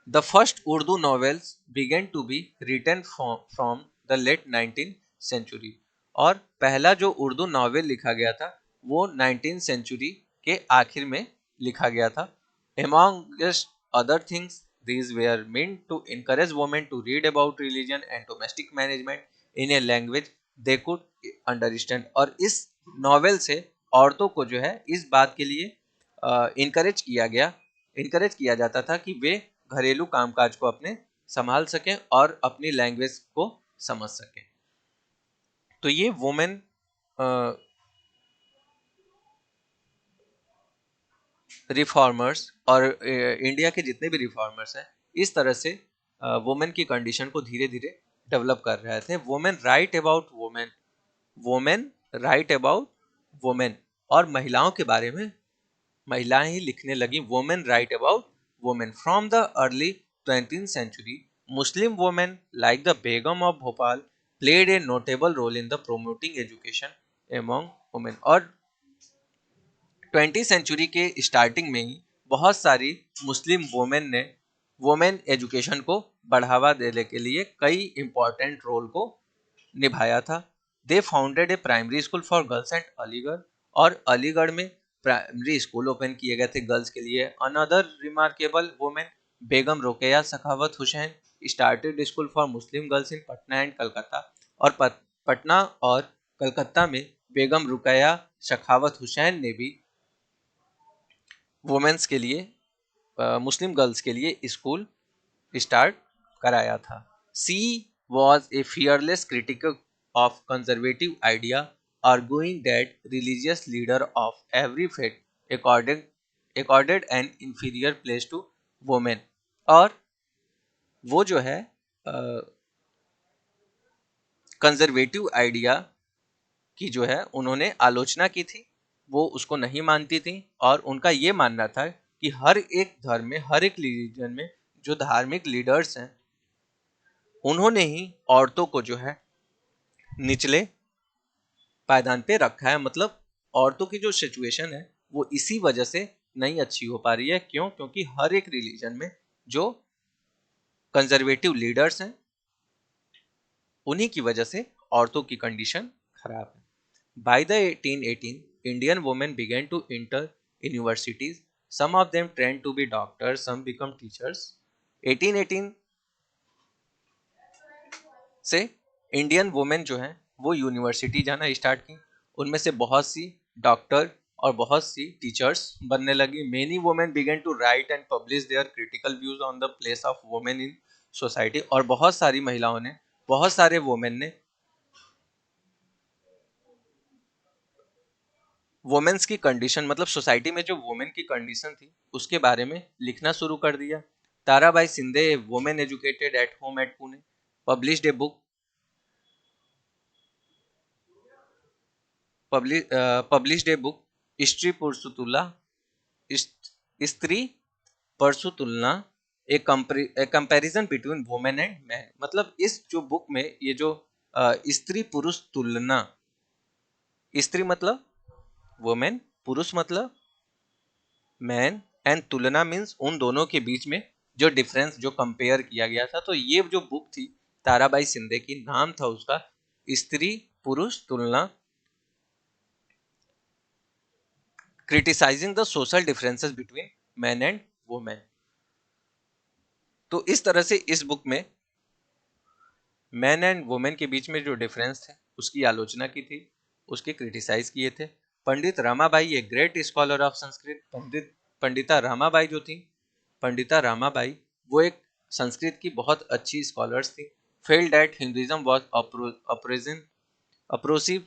[SPEAKER 1] the first Urdu novels began to be written from the late 19th century. और पहला जो Urdu novel लिखा गया था वो 19th century के आखिर में लिखा गया था। Amongst other things, these were meant to encourage women to read about religion and domestic management in a language they could understand। और इस नॉवेल से औरतों को जो है इस बात के लिए इनकरेज किया जाता था कि वे घरेलू कामकाज को अपने संभाल सकें और अपनी लैंग्वेज को समझ सकें। तो ये वुमेन रिफॉर्मर्स और इंडिया के जितने भी रिफॉर्मर्स हैं इस तरह से वुमेन की कंडीशन को धीरे धीरे डेवलप कर रहे थे। Women write about women, women write about women, और महिलाओं के बारे में महिलाएं ही लिखने लगी। Women write about women. From the early 20th century Muslim women like the Begum of Bhopal played a notable role in the promoting education among women. और 20th सेंचुरी के स्टार्टिंग में ही बहुत सारी मुस्लिम वुमेन ने वुमेन एजुकेशन को बढ़ावा देने के लिए कई इंपॉर्टेंट रोल को निभाया था। They founded a primary school for girls at Aligarh, और अलीगढ़ में प्राइमरी स्कूल ओपन किए गए थे गर्ल्स के लिए। Another remarkable women Begum Rokeya Sakhawat Hossain started school for Muslim girls in Patna and Calcutta. और पटना और कलकत्ता में बेगम रुकैया सखावत हुसैन ने भी वुमेन्स के लिए मुस्लिम गर्ल्स के लिए स्कूल स्टार्ट कराया था। सी was a fearless critic of conservative idea, arguing that religious leader of every faith accorded an inferior place to women। और वो जो है कंजर्वेटिव आइडिया की जो है उन्होंने आलोचना की थी, वो उसको नहीं मानती थी। और उनका ये मानना था कि हर एक धर्म में, हर एक रिलीजन में जो धार्मिक लीडर्स हैं उन्होंने ही औरतों को जो है निचले पायदान पे रखा है। मतलब औरतों की जो सिचुएशन है वो इसी वजह से नहीं अच्छी हो पा रही है। क्यों? क्योंकि हर एक रिलीजन में जो कंजर्वेटिव लीडर्स हैं उन्हीं की वजह से औरतों की कंडीशन खराब है। By the 1818, Indian women began to enter universities. Some of them trained to be doctors, some become teachers. 1818 से इंडियन वुमेन जो हैं वो यूनिवर्सिटी जाना स्टार्ट की। उनमें से बहुत सी डॉक्टर और बहुत सी टीचर्स बनने लगी। Many women began to write and publish their critical views on the place of women in society. और बहुत सारी महिलाओं ने, बहुत सारे वुमेन ने वुमेन्स की कंडीशन, मतलब सोसाइटी में जो वुमेन की कंडीशन थी उसके बारे में लिखना शुरू कर दिया। Tarabai Shinde women educated at home at Pune. Published a book published a book Stri Purush तुला स्त्री परसु Tulana a comparison between women and man. मतलब इस जो बुक में ये जो स्त्री पुरुष तुलना, स्त्री मतलब वुमेन, पुरुष मतलब मैन, एंड तुलना मीन्स उन दोनों के बीच में जो डिफरेंस जो कंपेयर किया गया था। तो ये जो बुक थी ताराबाई शिंदे की, नाम था उसका स्त्री पुरुष तुलना, criticising the social differences between man and women. तो इस तरह से इस बुक में मैन एंड वुमेन के बीच में जो डिफरेंस थे उसकी आलोचना की थी, उसके क्रिटिसाइज किए थे। Pandit Ramabai a great scholar of Sanskrit, Pandita Ramabai जो थी, पंडिता रमाबाई वो एक संस्कृत की बहुत अच्छी स्कॉलर्स थी। Failed that Hinduism was oppressive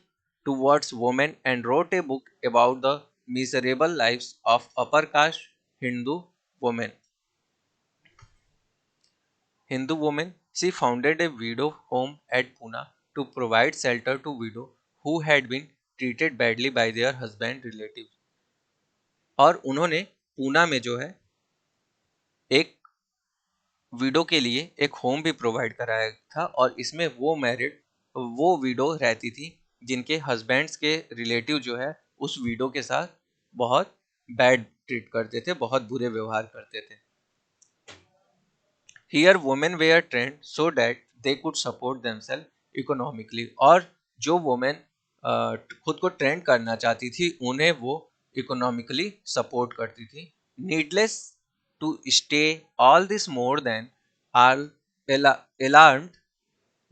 [SPEAKER 1] towards women and wrote a book about the miserable lives of upper caste Hindu women. Hindu women, she founded a widow home at Pune to provide shelter to widows who had been treated badly by their husband relatives. और उन्होंने पूना में जो है एक window के लिए एक home भी प्रोवाइड कराया था, और इसमें वो विडो रहती थी जिनके हस्बैंड्स के रिलेटिव जो है उस विडो के साथ बहुत बैड ट्रीट करते थे, बहुत बुरे व्यवहार करते थे। Here women were trained so that they could support themselves economically. और जो वुमेन खुद को ट्रेंड करना चाहती थी उन्हें वो इकोनॉमिकली सपोर्ट करती थी। Needless to say all this more than are alarmed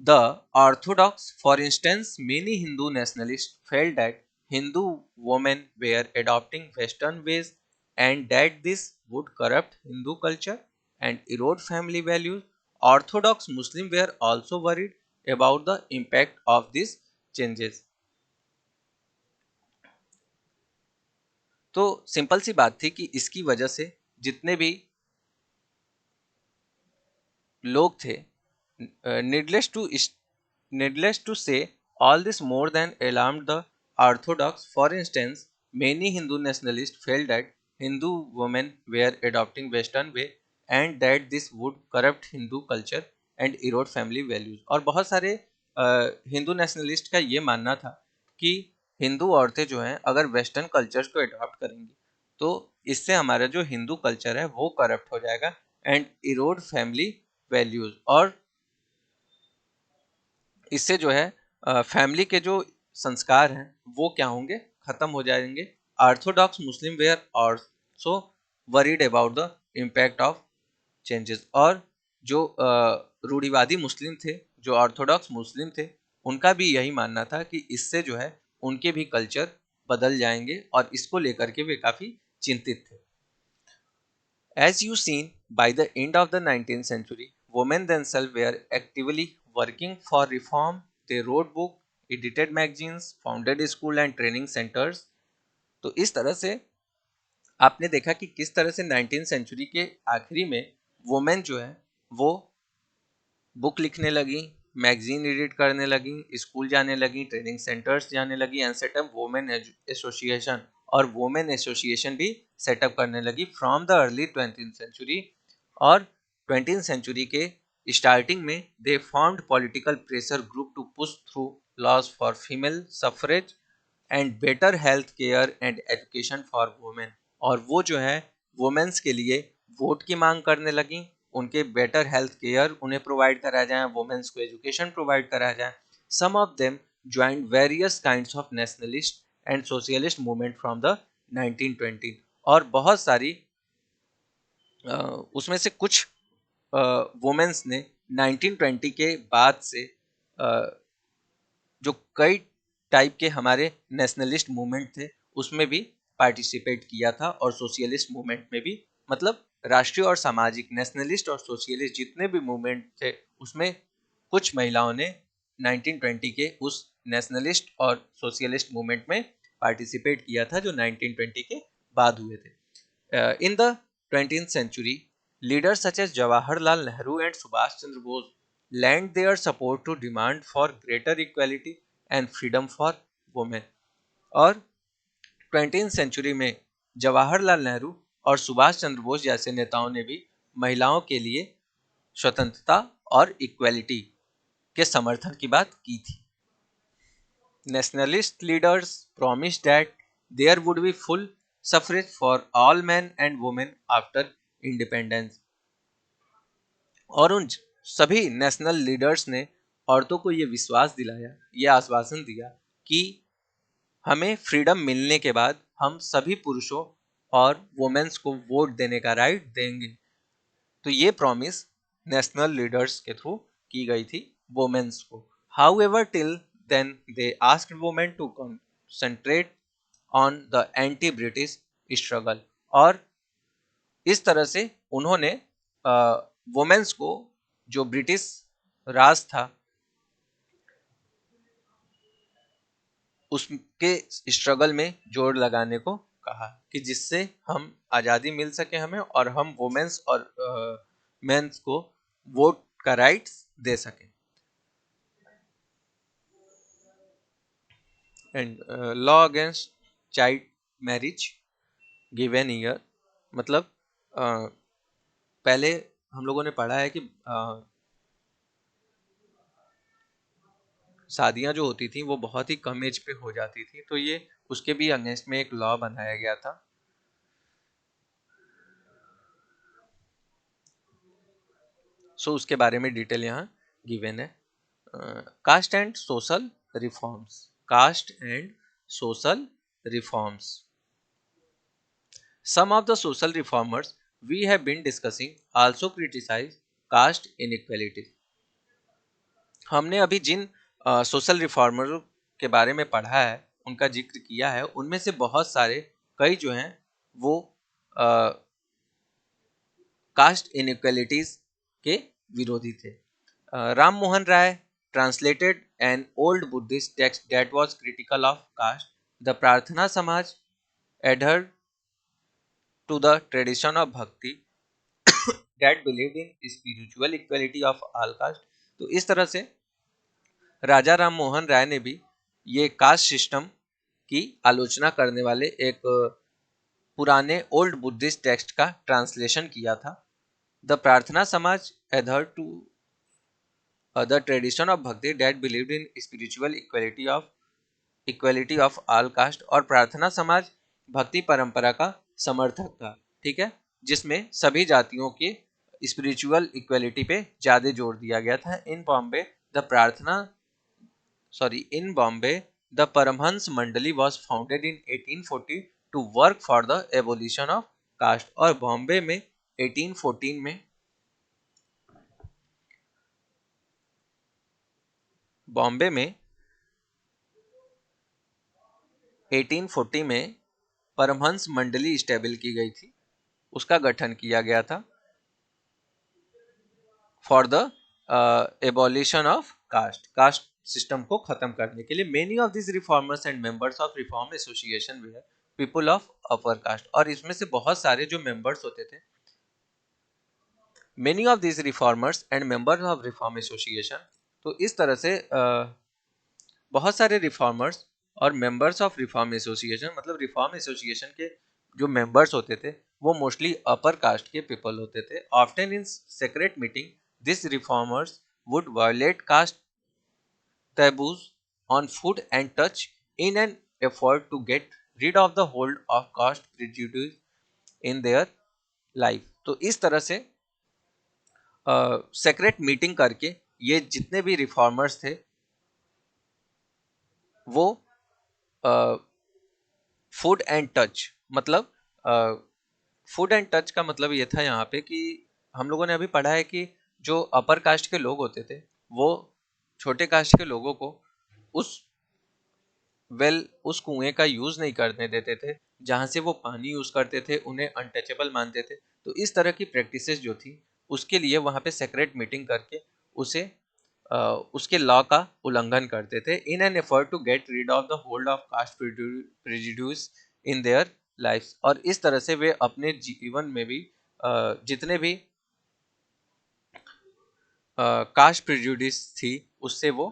[SPEAKER 1] the Orthodox. For instance, many Hindu nationalists felt that Hindu women were adopting Western ways and that this would corrupt Hindu culture and erode family values. Orthodox Muslims were also worried about the impact of these changes. तो simple सी बात थी कि इसकी वजह से जितने भी लोग थे, needless to needless to say, all this more than alarmed the Orthodox. For instance, many Hindu nationalists felt that Hindu women were adopting Western way and that this would corrupt Hindu culture and erode family values. और बहुत सारे Hindu nationalist का ये मानना था कि हिंदू औरतें जो हैं अगर वेस्टर्न कल्चर्स को अडॉप्ट करेंगी तो इससे हमारा जो हिंदू कल्चर है वो करप्ट हो जाएगा एंड इरोड फैमिली वैल्यूज, और इससे जो है फैमिली के जो संस्कार हैं वो क्या होंगे, खत्म हो जाएंगे। Orthodox Muslim where also worried about the impact of changes. और जो रूढ़िवादी मुस्लिम थे, जो ऑर्थोडॉक्स मुस्लिम थे, उनका भी यही मानना था कि इससे जो है उनके भी कल्चर बदल जाएंगे और इसको लेकर के वे काफी चिंतित थे। As you seen, by the end of the 19th century, women themselves were actively working for reform. They wrote books, edited magazines, founded school and training centers. तो इस तरह से आपने देखा कि किस तरह से 19th सेंचुरी के आखिरी में वुमेन जो है वो बुक लिखने लगी, मैगजीन एडिट करने लगी, स्कूल जाने लगी, ट्रेनिंग सेंटर्स जाने लगी एंड सेटअप वुमेन एसोसिएशन, और वुमेन एसोसिएशन भी सेटअप करने लगी from the early 20th century. और 20th सेंचुरी के स्टार्टिंग में they formed political pressure group to push through laws for female suffrage and better health care and education for women. और वो जो है वुमेन्स के लिए वोट की मांग करने लगी, उनके बेटर हेल्थ केयर उन्हें प्रोवाइड कराया जाए, वुमेन्स को एजुकेशन प्रोवाइड कराया जाए। Some of them joined various kinds of nationalist and socialist movement from the 1920। और बहुत सारी उसमें से कुछ वुमेन्स ने 1920 के बाद से जो कई टाइप के हमारे नेशनलिस्ट मूवमेंट थे उसमें भी पार्टिसिपेट किया था, और सोशलिस्ट मूवमेंट में भी। मतलब राष्ट्रीय और सामाजिक, नेशनलिस्ट और सोशलिस्ट जितने भी मूवमेंट थे उसमें कुछ महिलाओं ने 1920 के उस नेशनलिस्ट और सोशलिस्ट मूवमेंट में पार्टिसिपेट किया था जो 1920 के बाद हुए थे। In the 20th century, leaders such as Jawaharlal Nehru and Subhash Chandra Bose lent their support to demand for greater equality and freedom for women. और 20th सेंचुरी में जवाहरलाल नेहरू और सुभाष चंद्र बोस जैसे नेताओं ने भी महिलाओं के लिए स्वतंत्रता और इक्वलिटी के समर्थन की बात की थी. Nationalist leaders promised that there would be full suffrage for all men and women after independence. और उन सभी नेशनल लीडर्स ने औरतों को ये विश्वास दिलाया, ये आश्वासन दिया कि हमें फ्रीडम मिलने के बाद हम सभी पुरुषों और वुमेन्स को वोट देने का राइट देंगे. तो ये प्रॉमिस नेशनल लीडर्स के थ्रू की गई थी वुमेन्स को. However, till then they asked women to concentrate on the anti-British struggle. और इस तरह से उन्होंने वुमेन्स को जो ब्रिटिश राज था उसके स्ट्रगल में जोर लगाने को कहा कि जिससे हम आज़ादी मिल सके हमें और हम वुमेन्स और मेंस को वोट का राइट्स दे सकें. And law against child marriage given year, मतलब पहले हम लोगों ने पढ़ा है कि शादियां जो होती थी वो बहुत ही कम एज पे हो जाती थी, तो ये उसके भी अगेंस्ट में एक लॉ बनाया गया था. सो उसके बारे में डिटेल यहाँ गिवन है. Caste and social reforms. Caste and social reforms. Some of the social reformers we have been discussing also criticize caste inequality. हमने अभी जिन सोशल रिफॉर्मर के बारे में पढ़ा है, उनका जिक्र किया है, उनमें से बहुत सारे कई जो हैं वो कास्ट इनइक्वालिटीज के विरोधी थे. राम मोहन राय translated an old Buddhist text that was critical of caste. The Prarthana Samaj adhered to the tradition of bhakti that believed in spiritual equality of all caste. तो इस तरह से राजा राम मोहन राय ने भी ये कास्ट सिस्टम की आलोचना करने वाले एक पुराने ओल्ड बुद्धिस्ट टेक्स्ट का ट्रांसलेशन किया था. The Prarthana Samaj adhere to the tradition of bhakti that believed in spiritual equality of all caste. और प्रार्थना समाज भक्ति परंपरा का समर्थक था, ठीक है, जिसमें सभी जातियों के स्पिरिचुअल इक्वलिटी पे ज्यादा जोर दिया गया था. इन Bombay the Paramhansa Mandali was founded in 1840 to work for the abolition of caste. और बॉम्बे में 1840 में परमहंस मंडली स्टेबल की गई थी, उसका गठन किया गया था for the abolition of caste system को खत्म करने के लिए. Many of this reformers and members of reform association were people of upper caste. और इसमें से बहुत सारे जो मेंबर्स होते थे, many of this reformers and members of reform association, तो इस तरह से बहुत सारे रिफॉर्मर्स और मेंबर्स ऑफ रिफॉर्म एसोसिएशन, मतलब रिफॉर्म एसोसिएशन के जो मेंबर्स होते थे वो मोस्टली अपर कास्ट के पीपल होते थे. Often in secret meeting this reformers would violate caste taboos on food and touch in an effort to get rid of the hold of caste prejudice in their life. तो इस तरह से secret meeting करके ये जितने भी reformers थे वो फूड एंड टच, मतलब फूड एंड टच का मतलब ये था यहाँ पे कि हम लोगों ने अभी पढ़ा है कि जो अपर कास्ट के लोग होते थे वो छोटे कास्ट के लोगों को उस कुएं का यूज नहीं करने देते थे जहां से वो पानी यूज करते थे, उन्हें अनटचेबल मानते थे. तो इस तरह की प्रैक्टिसेस जो थी उसके लिए वहां पे सेक्रेट मीटिंग करके उसके लॉ का उल्लंघन करते थे in an effort to get rid of the hold of caste prejudice in their life. और इस तरह से वे अपने जीवन में भी जितने भी कास्ट प्रिजुडिस थी उससे वो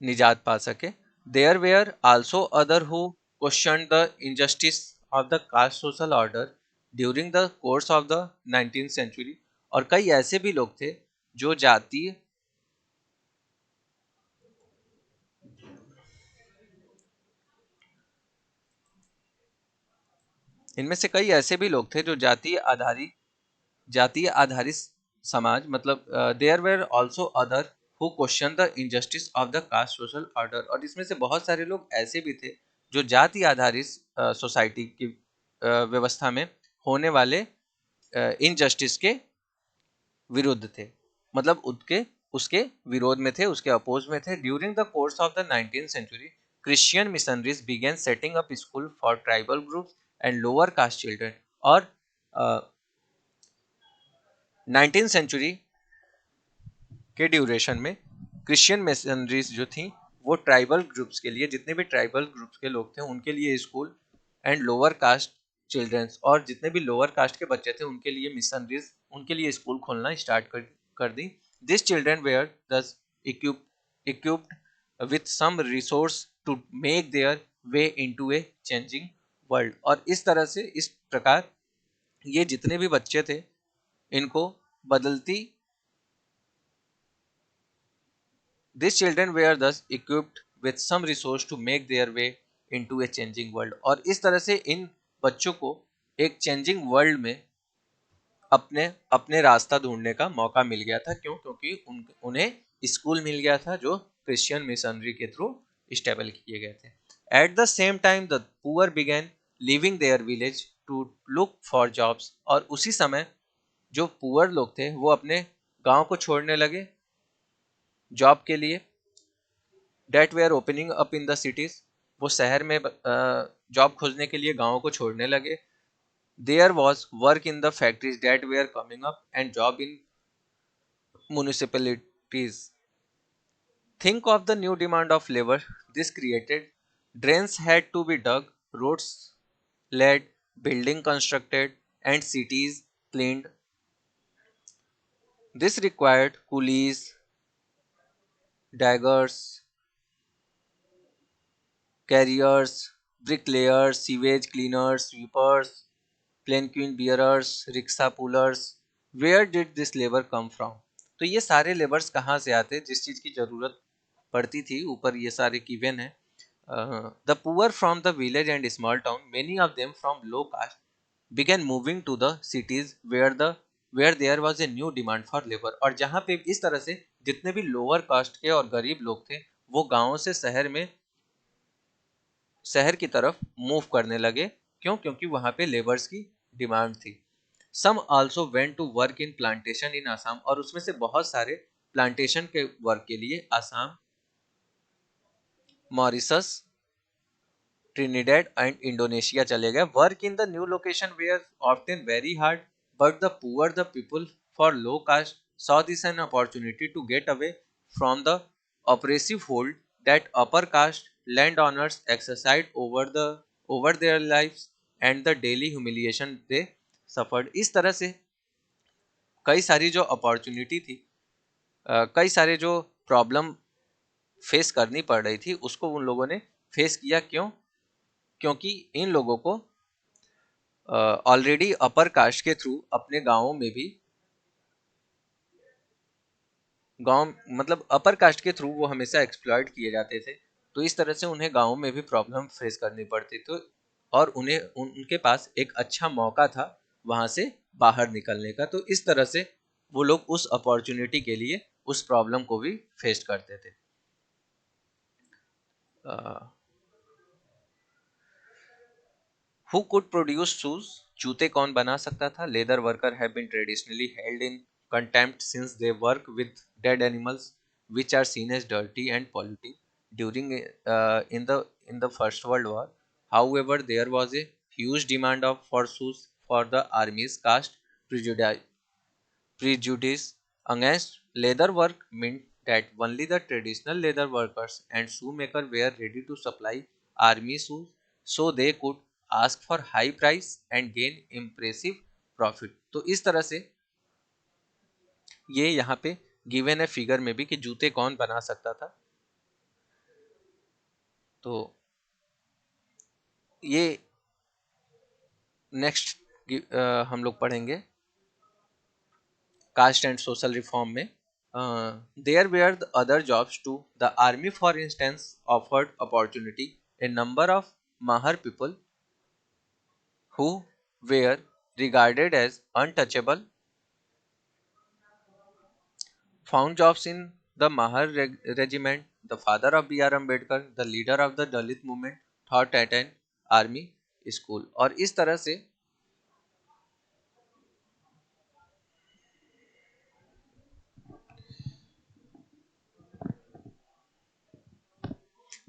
[SPEAKER 1] निजात पा सके. There were also other who question the injustice of the caste social order during the course of the 19th century. और कई ऐसे भी लोग थे जो जातीय इनमें से कई ऐसे भी लोग थे जो जातीय आधारित समाज मतलब there were also other who question the injustice of the caste social order. और इसमें से बहुत सारे लोग ऐसे भी थे जो जाति आधारित सोसाइटी की व्यवस्था में होने वाले इनजस्टिस के विरुद्ध थे. मतलब उसके उसके विरोध में थे, उसके अपोज में थे. During the course of the 19th century Christian missionaries began setting up school for tribal groups and lower caste children. और 19th सेंचुरी के ड्यूरेशन में क्रिश्चियन मिशनरीज जो थी वो ट्राइबल ग्रुप्स के लिए, जितने भी ट्राइबल ग्रुप्स के लोग थे उनके लिए school and lower caste childrens, और जितने भी लोअर कास्ट के बच्चे थे उनके लिए मिशनरीज उनके लिए स्कूल खोलना स्टार्ट कर दी. This children were thus equipped with some resource to make their way into a changing world. और इस तरह से, इस प्रकार ये जितने भी बच्चे थे इनको बदलती These children were thus equipped with some resource to make their way into a changing world. और इस तरह से इन बच्चों को एक चेंजिंग वर्ल्ड में अपने अपने रास्ता ढूंढने का मौका मिल गया था. क्यों? क्योंकि उन्हें स्कूल मिल गया था जो क्रिश्चियन मिशनरी के थ्रू स्टेबल किए गए थे. At the same time the poor began leaving their village to look for jobs. और उसी समय जो पुअर लोग थे वो अपने गांव को छोड़ने लगे जॉब के लिए. That were opening up in the cities. वो शहर में जॉब खोजने के लिए गाँव को छोड़ने लगे. There was work in the factories that were coming up and job in municipalities. Think of the new demand of labor this created. Drains had to be dug, roads laid, building constructed, and cities cleaned. This required coolies, daggers, carriers, bricklayers, sewage cleaners, sweepers, palanquin bearers, rickshaw pullers. Where did this labour come from. तो ये सारे labours कहाँ से आते, जिस चीज़ की ज़रूरत पड़ती थी, ऊपर ये सारे गिवन है. The poor from the village and small town, many of them from low caste, began moving to the cities where there was a new demand for labour. और जहाँ पे इस तरह से जितने भी लोअर कास्ट के और गरीब लोग थे वो गाँव से शहर की तरफ मूव करने लगे. क्यों? क्योंकि वहां पे लेबर्स की डिमांड थी. Some also went to work in plantation in Assam. और उसमें से बहुत सारे प्लांटेशन के वर्क के लिए Assam, Mauritius, Trinidad and Indonesia चले गए. Work in the new location were often very hard, but the people for low caste saw this an opportunity to get away from the oppressive hold that upper caste landowners exercised over their lives and the daily humiliation they suffered. इस तरह से कई सारी जो opportunity थी, कई सारे जो प्रॉब्लम फेस करनी पड़ रही थी उसको उन लोगों ने फेस किया. क्यों? क्योंकि इन लोगों को ऑलरेडी अपर कास्ट के थ्रू अपने गांवों में भी, गांव मतलब अपर कास्ट के थ्रू वो हमेशा एक्सप्लॉइट किए जाते थे. तो इस तरह से उन्हें गांवों में भी प्रॉब्लम फेस करनी पड़ती. तो और उन्हें उनके पास एक अच्छा मौका था वहां से बाहर निकलने का. तो इस तरह से वो लोग उस अपॉर्चुनिटी के लिए उस प्रॉब्लम को भी फेस करते थे. Who could produce shoes. जूते कौन बना सकता था? Leather worker have been traditionally held in contempt since they work with dead animals which are seen as dirty and polluting during in the First World War. However, there was a huge demand for shoes for the army's caste prejudice against leather work meant that only the traditional leather workers and shoemaker were ready to supply army shoes, so they could ask for high price and gain impressive profit. तो इस तरह से ये यहाँ पे given है figure में भी कि जूते कौन बना सकता था। तो ये नेक्स्ट हम लोग पढ़ेंगे कास्ट एंड सोशल रिफॉर्म में। There were the other jobs to the army for instance offered opportunity a number of mahar people who were regarded as untouchable found jobs in the Mahar regiment. The father of B.R. Ambedkar, the leader of the Dalit movement, taught at an army school. और इस तरह से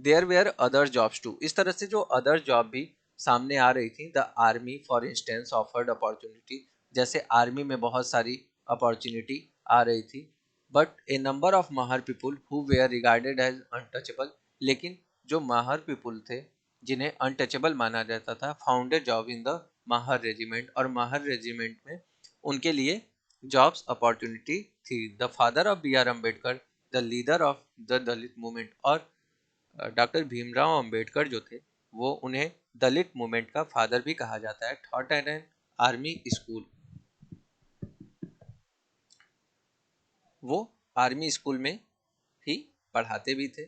[SPEAKER 1] there were other jobs too, इस तरह से जो other job भी सामने आ रही थी। The army for instance offered opportunity, जैसे आर्मी में बहुत सारी अपॉर्चुनिटी आ रही थी। But a number of Mahar people who were regarded as untouchable, लेकिन जो माहर पीपुल थे जिन्हें अनटचेबल माना जाता था, found a job in the Mahar regiment, और माहर रेजिमेंट में उनके लिए जॉब्स अपॉर्चुनिटी थी। The father of B R Ambedkar, the leader of the Dalit movement, और डॉक्टर भीमराव अंबेडकर जो थे वो उन्हें दलित मूवमेंट का फादर भी कहा जाता है। Thought at an army school, वो आर्मी स्कूल में ही पढ़ाते भी थे।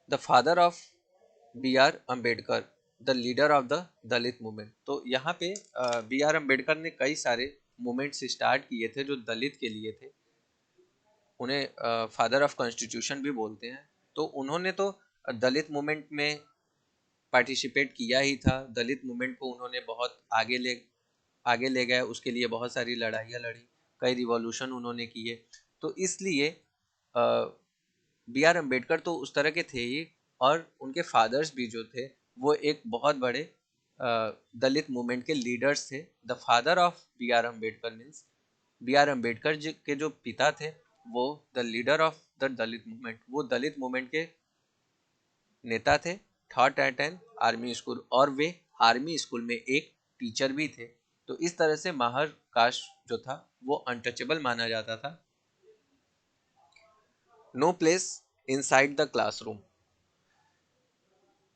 [SPEAKER 1] The father of B R Ambedkar, the leader of the Dalit movement. तो यहाँ पे बी आर अम्बेडकर ने कई सारे मूवमेंट्स स्टार्ट किए थे जो दलित के लिए थे। उन्हें फादर ऑफ कॉन्स्टिट्यूशन भी बोलते हैं। तो उन्होंने तो दलित मूवमेंट में पार्टिसिपेट किया ही था। दलित मूवमेंट को उन्होंने बहुत आगे ले गए, उसके लिए बहुत सारी लड़ाइयाँ लड़ी, कई रिवॉल्यूशन उन्होंने किए। तो इसलिए बी आर अम्बेडकर तो उस तरह के थे ही, और उनके फादर्स भी जो थे वो एक बहुत बड़े दलित मूवमेंट के लीडर्स थे। The father of B R Ambedkar means B R Ambedkar ji के जो पिता थे वो the leader of the Dalit movement, वो दलित मूवमेंट के नेता थे। Taught at an army school, और वे आर्मी स्कूल में एक टीचर भी थे। तो इस तरह से माहर कास्ट जो था वो अनटचेबल माना जाता था। No place inside the classroom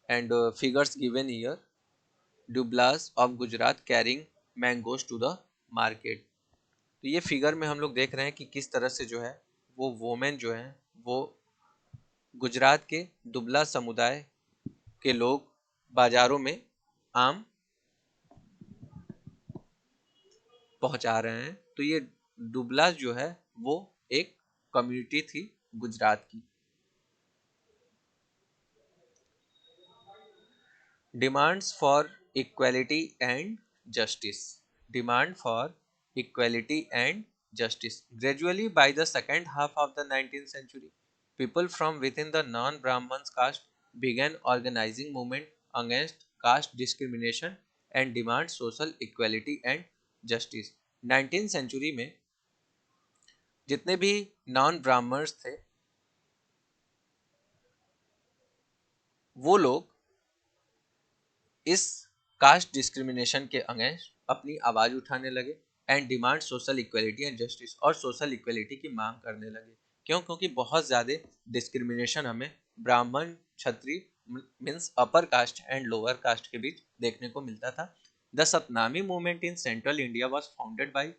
[SPEAKER 1] and figures given here, Dublas of Gujarat carrying mangoes to the market. तो ये फिगर में हम लोग देख रहे हैं कि किस तरह से जो है वो वोमेन जो है वो गुजरात के दुबला समुदाय के लोग बाजारों में आम पहुंचा रहे हैं। तो ये दुबला जो है वो एक कम्युनिटी थी गुजरात की। Demands for equality and justice, demand for equality and justice. Gradually, by the second half of the 19th century, people from within the non-Brahmins caste began organizing movement against caste discrimination and demand social equality and justice. 19th century में जितने भी non Brahmins थे वो लोग इस caste discrimination के against अपनी आवाज उठाने लगे and demand social equality and justice, और सोशल इक्वलिटी की मांग करने लगे। क्यों? क्योंकि बहुत ज़्यादा डिस्क्रिमिनेशन हमें Brahmin Kshatriya means upper caste and lower caste के बीच देखने को मिलता था। The Satnami movement in central India was founded by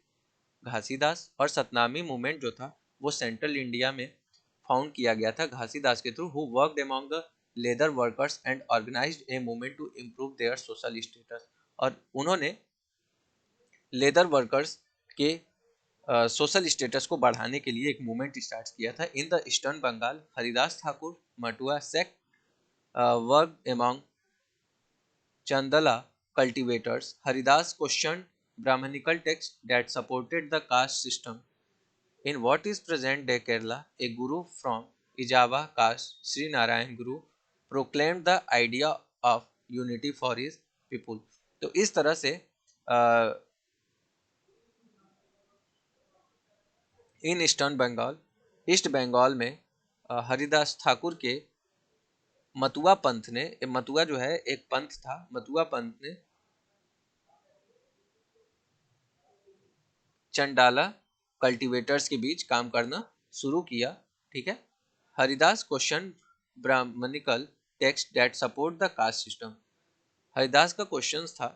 [SPEAKER 1] Ghasidas, और सतनामी मूवमेंट जो था वो सेंट्रल इंडिया में फाउंड किया गया था घासीदास के through, who worked among the leather workers and organised a movement to improve their social status. और उन्होंने लेदर वर्कर्स के सोशल स्टेटस को बढ़ाने के लिए एक मूवमेंट स्टार्ट किया था। In the eastern Bengal, Haridas Thakur Matua sect worked among Chandala cultivators. Haridas questioned Brahmanical texts that supported the caste system. In what is present day Kerala, a guru from Ijava caste, Sri Narayan Guru, proclaimed the idea of unity for his people. तो इस तरह से in eastern Bengal, east Bengal में हरिदास ठाकुर के मतुआ पंथ ने, मतुआ जो है एक पंथ था, मतुआ पंथ ने चंडाला कल्टीवेटर्स के बीच काम करना शुरू किया। ठीक है। Haridas question Brahmanical text that support the caste system. Haridas का क्वेश्चन था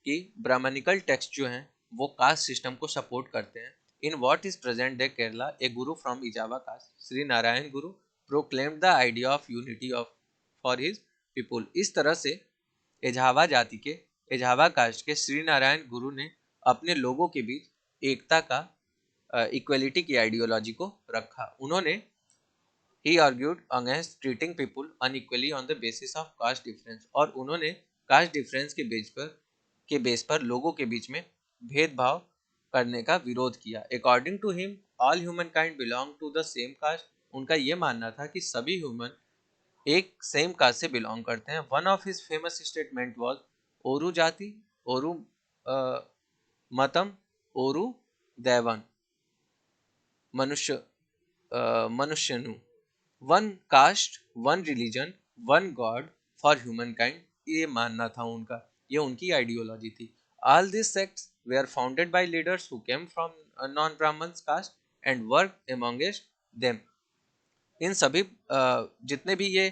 [SPEAKER 1] कि ब्राह्मणिकल टेक्स्ट जो हैं वो कास्ट सिस्टम को सपोर्ट करते हैं। In what is present day Kerala a guru from Ezhava caste Shri Narayana Guru proclaimed the idea of unity of for his people. इस तरह से एझावा जाति के, एझावा कास्ट के श्री नारायण गुरु ने अपने लोगों के बीच एकता का, इक्वलिटी की आइडियोलॉजी को रखा। उन्होंने he argued against treating people unequally on the basis of caste difference, और उन्होंने कास्ट डिफरेंस के बेस पर लोगों के बीच में भेदभाव करने का विरोध किया। According to him all human kind belong to the same caste. उनका यह मानना था कि सभी ह्यूमन एक सेम कास्ट से बिलोंग करते हैं। One of his famous statement was ओरू जाति ओरू मतम ओरू दैवन मनुष्य मनुष्यनु, one caste one religion one god for humankind. ये मानना था उनका, ये उनकी आइडियोलॉजी थी। All this sects were founded by leaders who came from non Brahmin caste and work amongst them. इन सभी जितने भी ये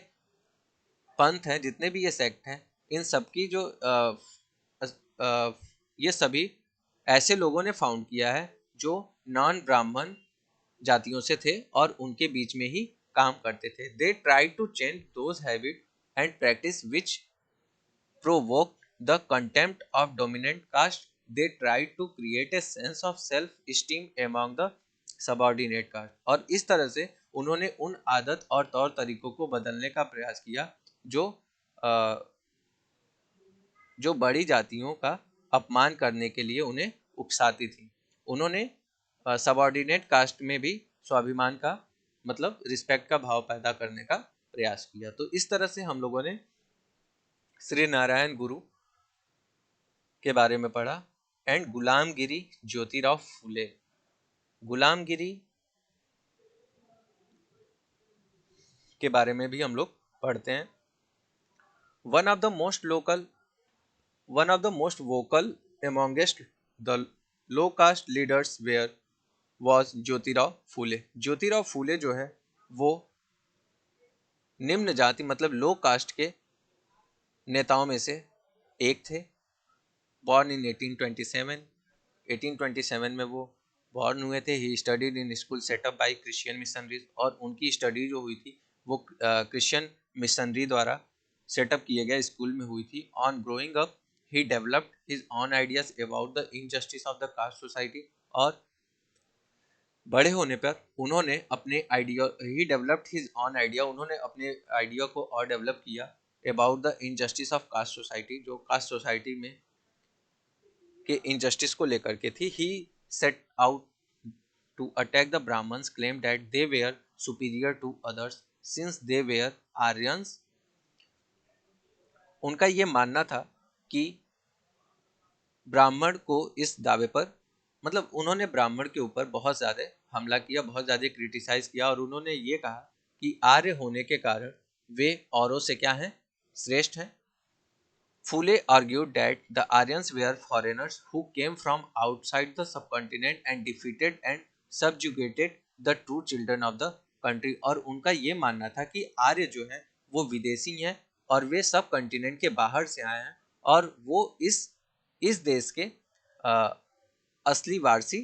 [SPEAKER 1] पंथ हैं, जितने भी ये सेक्ट हैं, इन सबकी जो ये सभी ऐसे लोगों ने फाउंड किया है जो नॉन ब्राह्मण जातियों से थे और उनके बीच में ही काम करते थे। They try to change those habit and practice which provoke the contempt of dominant caste. They try to create a sense of self esteem among the subordinate caste. और इस तरह से उन्होंने उन आदत और तौर तरीकों को बदलने का प्रयास किया जो जो बड़ी जातियों का अपमान करने के लिए उन्हें उकसाती थी। उन्होंने सबऑर्डिनेट कास्ट में भी स्वाभिमान का, मतलब रिस्पेक्ट का भाव पैदा करने का प्रयास किया। तो इस तरह से हम लोगों ने श्री नारायण गुरु के बारे में पढ़ा। एंड गुलामगिरी ज्योतिराव फुले। गुलामगिरी के बारे में भी हम लोग पढ़ते हैं। One of the most local One of the most vocal amongst the low caste leaders were was Jyotirao Phule. Jyotirao Phule जो है वो निम्न जाति मतलब लो कास्ट के नेताओं में से एक थे। बॉर्न इन 1827, 1827 में वो बॉर्न हुए थे। He studied in school setup bye Christian missionaries, और उनकी स्टडी जो हुई थी वो क्रिश्चियन मिशनरी द्वारा सेटअप किए गए स्कूल में हुई थी। On growing up he developed his own ideas about the injustice of the caste society, और बड़े होने पर उन्होंने अपने idea he developed his own idea, उन्होंने अपने आइडिया को और डेवलप किया about the injustice of caste society, जो कास्ट सोसाइटी में के इनजस्टिस को लेकर के थी। He set out to attack the Brahmins claim that they were superior to others since they were Aryans. उनका ये मानना था कि ब्राह्मण को इस दावे पर, मतलब उन्होंने ब्राह्मण के ऊपर बहुत ज़्यादा हमला किया, बहुत ज़्यादा क्रिटिसाइज किया, और उन्होंने ये कहा कि आर्य होने के कारण वे औरों से क्या हैं, श्रेष्ठ हैं। Phule argued that the Aryans were foreigners who came from outside the subcontinent and defeated and subjugated the true children of the country. और उनका ये मानना था कि आर्य जो है वो विदेशी हैं और वे सब कंटिनेंट के बाहर से आए हैं, और वो इस देश के असली वारसी,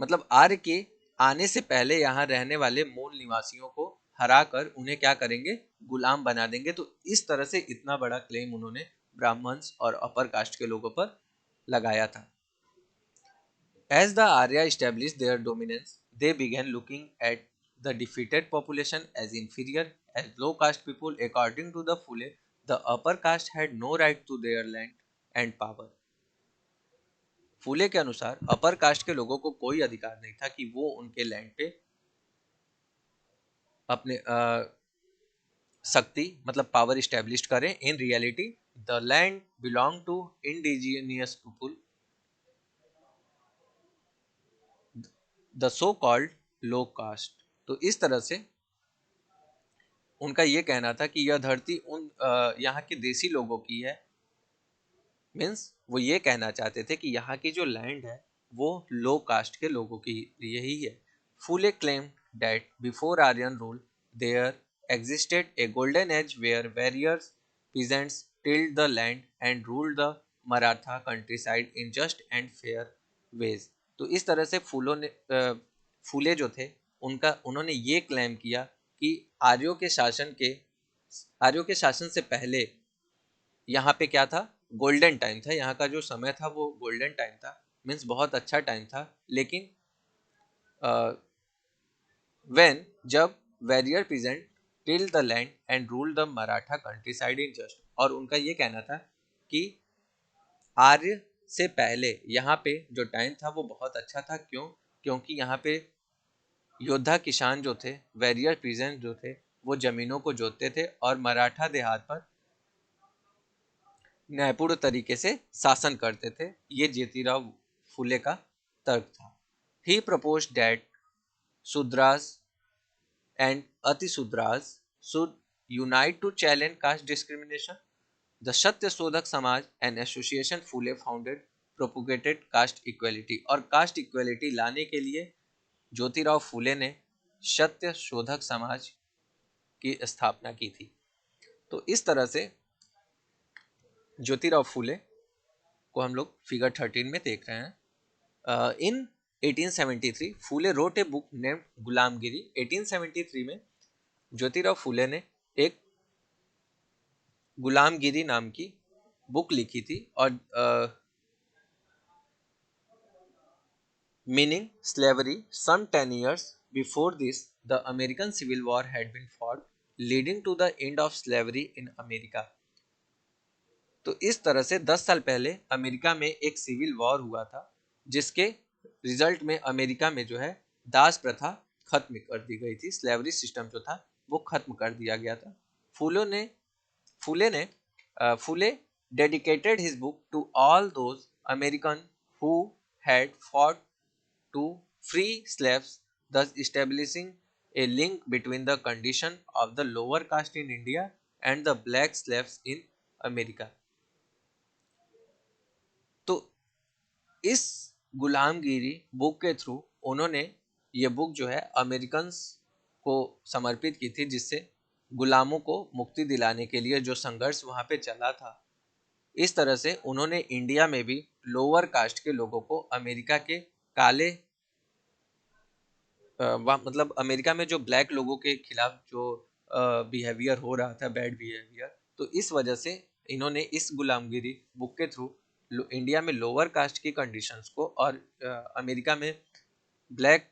[SPEAKER 1] मतलब आर्य के आने से पहले यहाँ रहने वाले मूल निवासियों को हरा कर उन्हें क्या करेंगे, गुलाम बना देंगे। तो इस तरह से इतना बड़ा क्लेम उन्होंने ब्राह्मण्स और अपर कास्ट के लोगों पर लगाया था। As the Arya established their dominance, they began looking at the defeated population as inferior, as low caste people. According to the Phule, the upper caste had no right to their land and power. फूले के अनुसार upper caste के लोगों को कोई अधिकार नहीं था कि वो उनके लैंड पे अपने शक्ति मतलब पावर स्टैब्लिश करें। In reality the land belong to indigenous people, the so called low caste. तो इस तरह से उनका ये कहना था कि यह धरती उन यहाँ के देसी लोगों की है। मीन्स वो ये कहना चाहते थे कि यहाँ की जो लैंड है वो लो कास्ट के लोगों के लिए ही है। Phule claim that before Aryan rule there existed a golden age where warriors peasants tilled the land and ruled the Maratha countryside in just and fair ways। तो इस तरह से फूले जो थे उन्होंने ये क्लेम किया कि आर्यों के शासन से पहले यहाँ पे क्या था, गोल्डन टाइम था। यहाँ का जो समय था वो गोल्डन टाइम था, मीन्स बहुत अच्छा टाइम था। लेकिन व्हेन जब warrior peasant till the land and rule the Maratha countryside in just, और उनका ये कहना था कि आर्य से पहले यहाँ पे जो टाइम था वो बहुत अच्छा था। क्यों? क्योंकि यहाँ पे योद्धा किसान जो थे, वैरियर पीजेंट जो थे, वो जमीनों को जोतते थे और मराठा देहात पर न्यायपूर्ण तरीके से शासन करते थे। ये ज्योतिराव फुले का तर्क था। He propose that Shudras and Atishudras should unite to challenge caste discrimination. The Satya Shodhak Samaj and association Phule founded propagated caste equality, और कास्ट इक्वलिटी लाने के लिए ज्योतिराव फुले ने सत्य शोधक समाज की स्थापना की थी। तो इस तरह से ज्योतिराव फुले को हम लोग फिगर 13 में देख रहे हैं। इन 1873 फुले रोट ए बुक नेम्ड गुलामगिरी। 1873 में ज्योतिराव फुले ने एक गुलामगिरी नाम की बुक लिखी थी, और meaning slavery. Some 10 years before this the American Civil War had been fought, leading to the end of slavery in America। तो इस तरह से 10 साल पहले अमेरिका में एक सिविल वॉर हुआ था, जिसके रिजल्ट में अमेरिका में जो है दास प्रथा खत्म कर दी गई थी। स्लेवरी सिस्टम जो था वो खत्म कर दिया गया था। फुले ने फुले ने Phule dedicated his book to all those American who had fought to free slaves, thus establishing a link between the condition of the lower caste in India and the black slaves in America। तो इस गुलामगिरी book के through उन्होंने ये book जो है American को समर्पित की थी, जिससे गुलामों को मुक्ति दिलाने के लिए जो संघर्ष वहाँ पे चला था। इस तरह से उन्होंने इंडिया में भी लोअर कास्ट के लोगों को अमेरिका के काले मतलब अमेरिका में जो ब्लैक लोगों के खिलाफ जो बिहेवियर हो रहा था, बैड बिहेवियर, तो इस वजह से इन्होंने इस गुलामगिरी बुक के थ्रू इंडिया में लोअर कास्ट की कंडीशंस को और अमेरिका में ब्लैक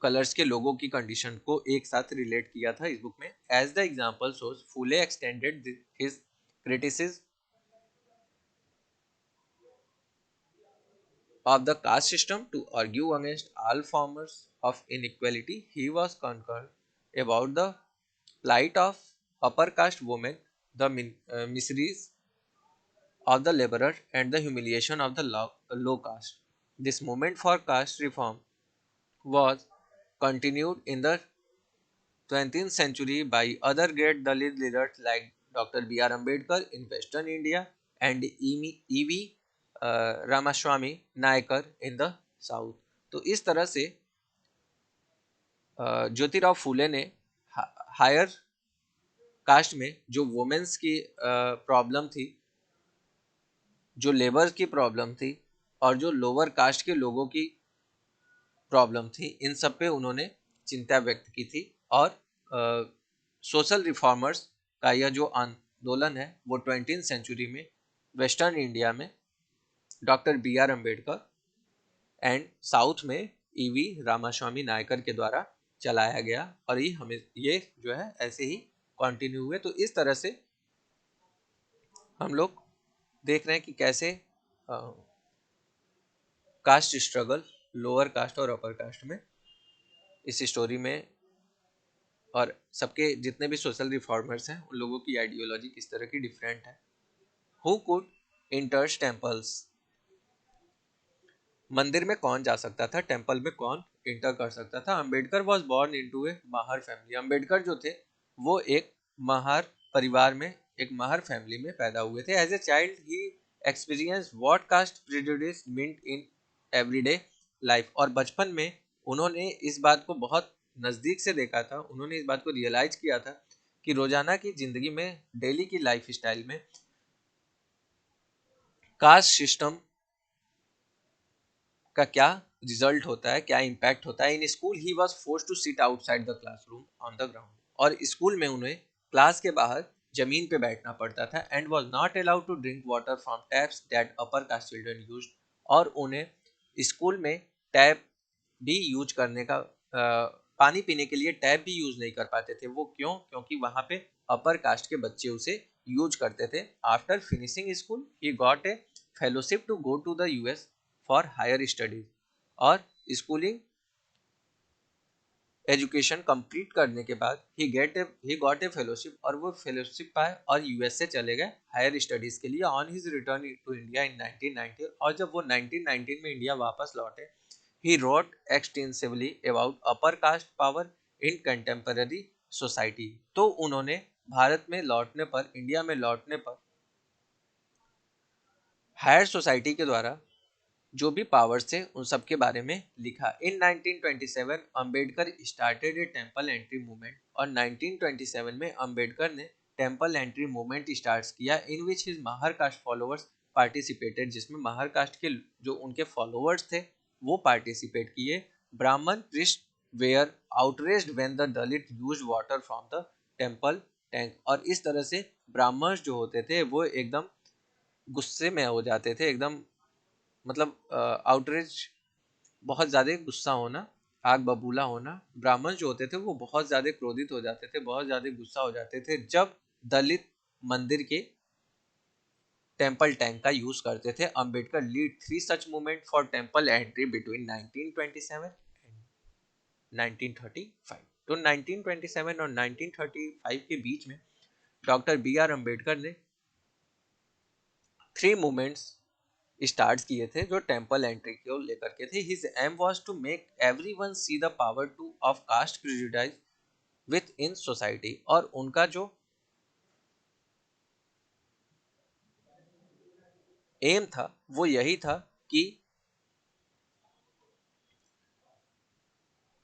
[SPEAKER 1] कलर्स के लोगों की कंडीशन को एक साथ रिलेट किया था इस बुक में। As the example shows Phule extended his criticism of the caste system to argue against all forms of inequality. He was concerned about the plight of upper caste women, the miseries of the laborer, and the humiliation of the low caste. This movement for caste reform was continued in the 20th century by other great Dalit leaders like Dr. B.R. Ambedkar in Western India and E.V. Ramaswamy Naicker in the south. तो इस तरह से ज्योतिराव फुले ने higher cast में जो women's की problem थी, जो लेबर की प्रॉब्लम थी, और जो लोअर कास्ट के लोगों की प्रॉब्लम थी, इन सब पे उन्होंने चिंता व्यक्त की थी। और सोशल रिफॉर्मर्स का यह जो आंदोलन है वो 20th सेंचुरी में वेस्टर्न इंडिया में doctor B R Ambedkar and south में ईवी रामास्वामी नायकर के द्वारा चलाया गया, और ये जो है ऐसे ही कंटिन्यू हुए। तो इस तरह से हम लोग देख रहे हैं कि कैसे कास्ट स्ट्रगल लोअर कास्ट और अपर कास्ट में इस स्टोरी में, और सबके जितने भी सोशल रिफॉर्मर्स हैं उन लोगों की आइडियोलॉजी किस तरह की डिफरेंट है। Who could इंटर्स temples. मंदिर में कौन जा सकता था, टेम्पल में कौन इंटर कर सकता था। Ambedkar was born into A Mahar family. Ambedkar जो थे वो एक महार परिवार में, एक महार फैमिली में पैदा हुए थे। As a child he experience what caste prejudice meant in everyday life. और बचपन में उन्होंने इस बात को बहुत नज़दीक से देखा था, उन्होंने इस बात को रियलाइज किया था कि रोजाना की जिंदगी में, डेली की लाइफ स्टाइल में कास्ट सिस्टम का क्या रिजल्ट होता है, क्या इम्पैक्ट होता है। In school he was force to sit outside the classroom on the ground. और स्कूल में उन्हें क्लास के बाहर जमीन पे बैठना पड़ता था। And was not allowed to drink water from taps that upper caste children use. और उन्हें स्कूल में टैप भी यूज करने का, पानी पीने के लिए टैप भी यूज नहीं कर पाते थे। वो क्यों? क्योंकि वहां पे अपर कास्ट के बच्चे उसे यूज करते थे। After finishing school he got a fellowship to go to the US for higher studies. और स्कूलिंग एजुकेशन कंप्लीट करने के बाद ही गॉट ए फेलोशिप, और वो फेलोशिप पाए और यूएस से चले गए हायर स्टडीज के लिए। On his return to India in 1990, और जब वो 1919 में इंडिया वापस लौटे, he wrote extensively about upper caste power in contemporary society. तो उन्होंने भारत में लौटने पर, इंडिया में लौटने पर हायर सोसाइटी के द्वारा जो भी पावर्स थे उन सब के बारे में लिखा। इन 1927 अंबेडकर स्टार्टेड ए टेम्पल एंट्री मूवमेंट। और 1927 में अंबेडकर ने टेम्पल एंट्री मूवमेंट स्टार्ट किया, in which his Mahar caste followers participated, जिसमें महार कास्ट के जो उनके फॉलोअर्स थे वो पार्टिसिपेट किए। Brahmin priest were outraged when the Dalit used water from the temple tank. और इस तरह से ब्राह्मण जो होते थे वो एकदम गुस्से में हो जाते थे, एकदम मतलब आउटरीच, बहुत ज़्यादा गुस्सा होना, आग बबूला होना। ब्राह्मण जो होते थे वो बहुत ज़्यादा क्रोधित हो जाते थे, बहुत ज़्यादा गुस्सा हो जाते थे जब दलित मंदिर के टेम्पल टैंक का यूज करते थे। Ambedkar lead 3 such movement for temple entry between 1927 and 1935। तो 1927 और 1935 के बीच में डॉक्टर बी आर अम्बेडकर ने 3 मूवमेंट्स स्टार्ट किए थे जो टेम्पल एंट्री को लेकर के थे। His aim was to make everyone see the power to of caste prejudice within society. और उनका जो एम था वो यही था कि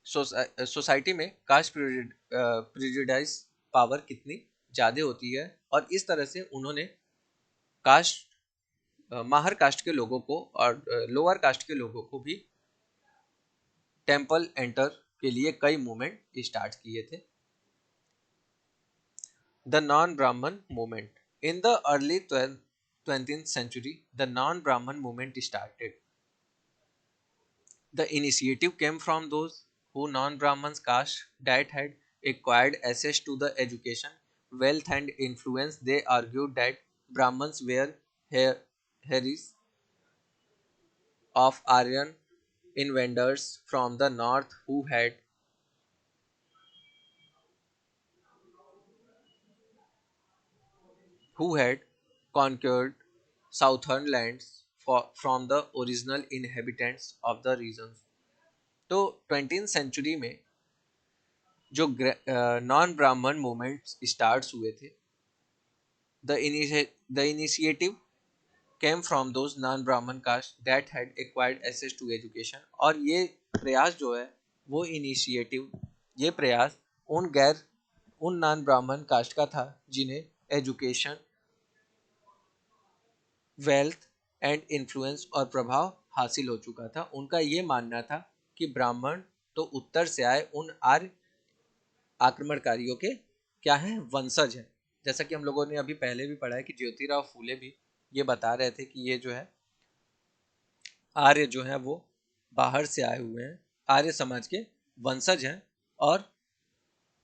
[SPEAKER 1] सोसाइटी में कास्ट प्रेजुडिस पावर कितनी ज़्यादा होती है। और इस तरह से उन्होंने कास्ट, माहर कास्ट के लोगों को और लोअर कास्ट के लोगों को भी टेम्पल एंटर के लिए कई मूवमेंट स्टार्ट किए थे। The non-Brahman movement. In the early 20th century, the non-Brahman movement started. The initiative came from those who non-Brahmans caste that had acquired access to the education, wealth and influence. They argued that Brahmans were heirs of Aryan invaders from the north who had conquered southern lands from the original inhabitants of the regions. तो 20th century में जो non ब्राह्मण movements start हुए थे, the initiative came from those non Brahmin caste that had acquired access to education. और ये प्रयास जो है, वो इनिशिएटिव, ये प्रयास उन नॉन ब्राह्मण कास्ट का था जिन्हें एजुकेशन, वेल्थ एंड इन्फ्लुएंस और प्रभाव हासिल हो चुका था। उनका ये मानना था कि ब्राह्मण तो उत्तर से आए उन आर्य आक्रमणकारियों के क्या हैं, वंशज हैं। जैसा कि हम लोगों ने अभी पहले भी पढ़ा है कि ज्योतिराव फूले भी ये बता रहे थे कि ये जो है आर्य जो है वो बाहर से आए हुए हैं, आर्य समाज के वंशज हैं। और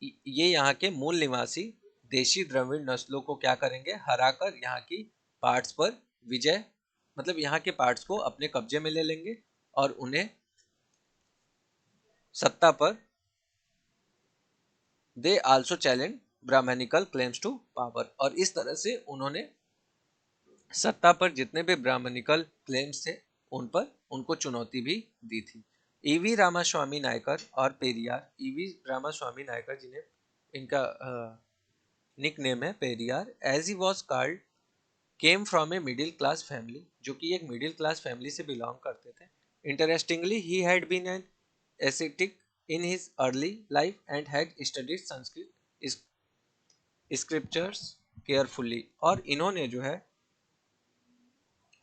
[SPEAKER 1] ये यहाँ के मूल निवासी देशी द्रविड़ नस्लों को क्या करेंगे, हराकर यहाँ की पार्ट्स पर विजय, मतलब यहाँ के पार्ट्स को अपने कब्जे में ले लेंगे और उन्हें सत्ता पर, they also challenge Brahmanical claims to power. और इस तरह से उन्होंने सत्ता पर जितने भी ब्राह्मणिकल क्लेम्स थे उन पर उनको चुनौती भी दी थी। ईवी रामास्वामी नायकर और पेरियार, ईवी रामास्वामी नायकर जिन्हें इनका निक नेम है Periyar, as he was called, came from a middle class family, जो कि एक मिडिल क्लास फैमिली से बिलोंग करते थे। Interestingly he had been an ascetic in his early life and had studied Sanskrit scriptures carefully, और इन्होंने जो है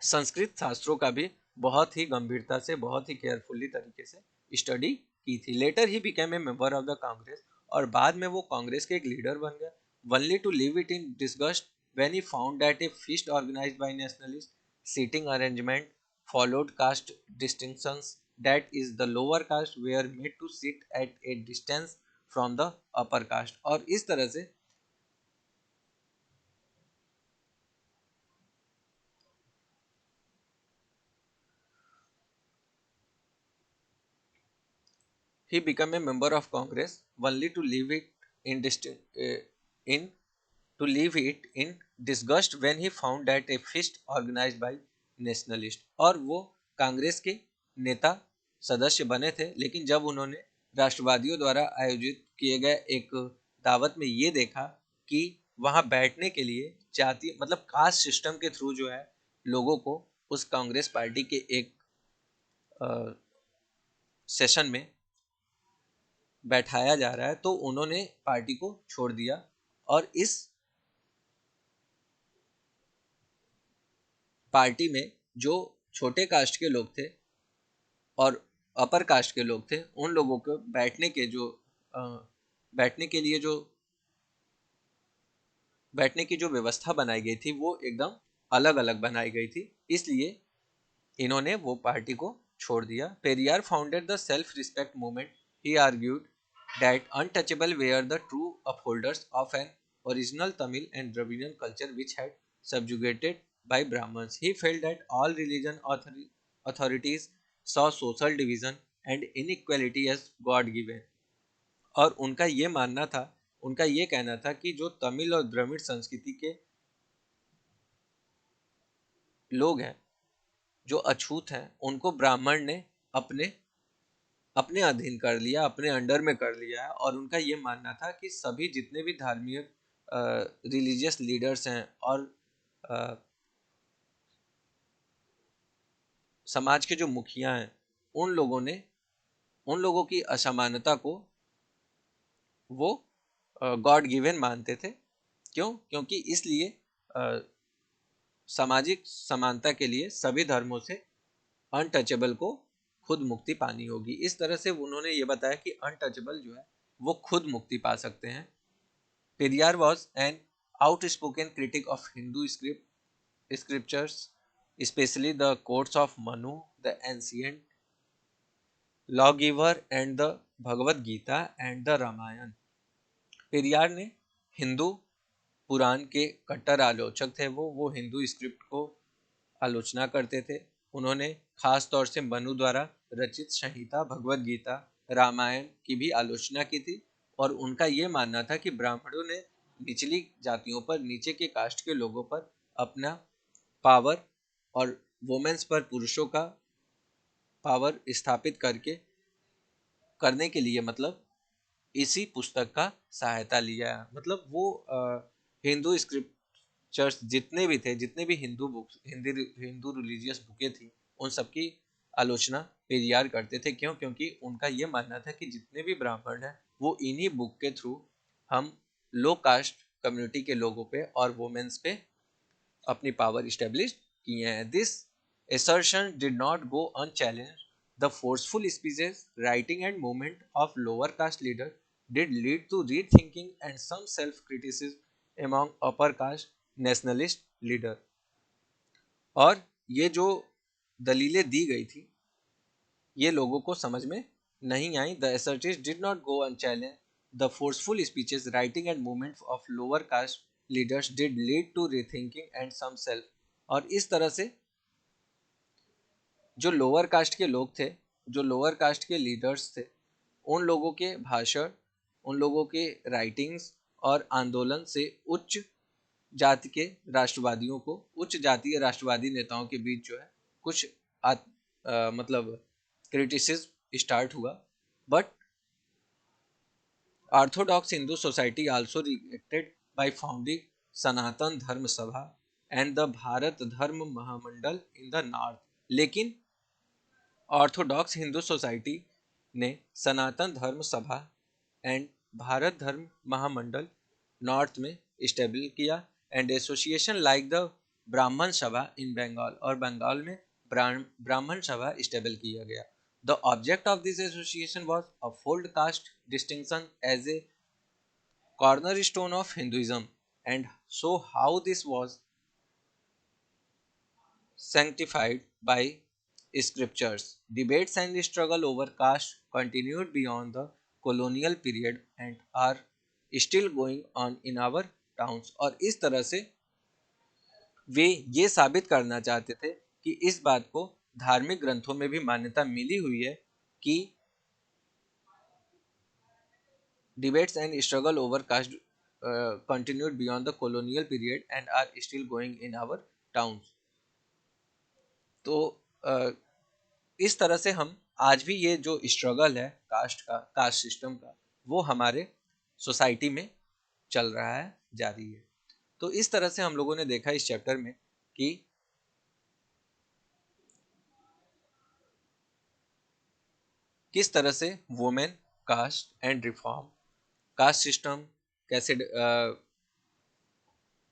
[SPEAKER 1] संस्कृत शास्त्रों का भी बहुत ही गंभीरता से, बहुत ही केयरफुली तरीके से स्टडी की थी। Later he became a member of the Congress, और बाद में वो कांग्रेस के एक लीडर बन गए। Only to leave it in disgust when he found that a feast organised by nationalist seating arrangement followed caste distinctions, that is the lower caste were made to sit at a distance from the upper caste. और इस तरह से he became a member of Congress only to leave it in, in to leave it in disgust when he found that a feast organized by nationalist। और वो कांग्रेस के नेता सदस्य बने थे, लेकिन जब उन्होंने राष्ट्रवादियों द्वारा आयोजित किए गए एक दावत में ये देखा कि वहां बैठने के लिए जाति मतलब कास्ट सिस्टम के थ्रू जो है लोगों को उस कांग्रेस पार्टी के एक सेशन में बैठाया जा रहा है, तो उन्होंने पार्टी को छोड़ दिया। और इस पार्टी में जो छोटे कास्ट के लोग थे और अपर कास्ट के लोग थे, उन लोगों को बैठने के लिए जो बैठने की जो व्यवस्था बनाई गई थी वो एकदम अलग अलग बनाई गई थी, इसलिए इन्होंने वो पार्टी को छोड़ दिया। Periyar founded the self respect movement. He argued that untouchable were the true upholders of an original Tamil and Dravidian culture which had subjugated by Brahmins. He felt that all religion authorities saw social division and inequality as God given। और उनका ये मानना था, उनका ये कहना था कि जो तमिल और द्रविड़ संस्कृति के लोग हैं, जो अछूत हैं, उनको ब्राह्मण ने अपने अपने अधीन कर लिया, अपने अंडर में कर लिया है। और उनका ये मानना था कि सभी जितने भी धार्मिक रिलीजियस लीडर्स हैं और आ, समाज के जो मुखिया हैं, उन लोगों की असमानता को वो गॉड गिवन मानते थे। क्यों? क्योंकि इसलिए सामाजिक समानता के लिए सभी धर्मों से अनटचेबल को खुद मुक्ति पानी होगी। इस तरह से उन्होंने ये बताया कि अनटचेबल जो है वो खुद मुक्ति पा सकते हैं। Periyar was an outspoken critic of Hindu scriptures, especially the codes of Manu, the ancient lawgiver, and the Bhagavad Gita and the Ramayana। Periyar ने हिंदू पुराण के कट्टर आलोचक थे। वो हिंदू स्क्रिप्ट को आलोचना करते थे। उन्होंने खास तौर से मनु द्वारा रचित संहिता भगवद गीता, रामायण की भी आलोचना की थी। और उनका ये मानना था कि ब्राह्मणों ने निचली जातियों पर, नीचे के कास्ट के लोगों पर अपना पावर और वुमेन्स पर पुरुषों का पावर स्थापित करने के लिए मतलब इसी पुस्तक का सहायता लिया। मतलब वो हिंदू स्क्रिप्चर्स जितने भी थे, जितने भी हिंदू बुक्स, हिंदू रिलीजियस बुकें थी, उन सबकी आलोचना पेरियार करते थे। क्यों? क्योंकि उनका ये मानना था कि जितने भी ब्राह्मण हैं वो इन्हीं बुक के थ्रू हम लो कास्ट कम्युनिटी के लोगों पे और वुमेन्स पे अपनी पावर इस्टेब्लिश किए हैं। This assertion did not go unchallenged. The forceful speeches, writing and movement of lower caste leaders did lead to rethinking and some self-criticism among upper caste nationalist leader। और ये जो दलीलें दी गई थी ये लोगों को समझ में नहीं आई। The assertions did not go unchallenged. The forceful speeches, writing and movement of lower caste leaders did lead to rethinking and some self। और इस तरह से जो लोअर कास्ट के लोग थे, जो लोअर कास्ट के लीडर्स थे, उन लोगों के भाषण, उन लोगों के राइटिंग्स और आंदोलन से उच्च जाति के राष्ट्रवादियों को, उच्च जातीय राष्ट्रवादी नेताओं के बीच जो है कुछ मतलब क्रिटिसिज्म स्टार्ट हुआ, but orthodox Hindu society also reacted by founding Sanatan Dharma Sabha and the Bharat Dharma Mahamandal in the north. लेकिन ऑर्थोडॉक्स हिंदू सोसाइटी ने सनातन धर्म सभा एंड भारत धर्म महामंडल नॉर्थ में स्टेबल किया and association like the Brahmin Sabha इन बंगाल, और बंगाल में ब्राह्मण सभा स्टेबल किया गया। The object of this association was a full caste distinction as a cornerstone of Hinduism, and so how this was sanctified by scriptures. Debates and struggle over caste continued beyond the colonial period and are still going on in our towns। और इस तरह से वे ये साबित करना चाहते थे कि इस बात को धार्मिक ग्रंथों में भी मान्यता मिली हुई है कि debates and struggle over caste continued beyond the colonial period and are still going in our towns। तो इस तरह से हम आज भी ये जो स्ट्रगल है कास्ट का, कास्ट सिस्टम का, वो हमारे सोसाइटी में चल रहा है, जारी है। तो इस तरह से हम लोगों ने देखा इस चैप्टर में कि किस तरह से women, caste and reform, caste system कैसे,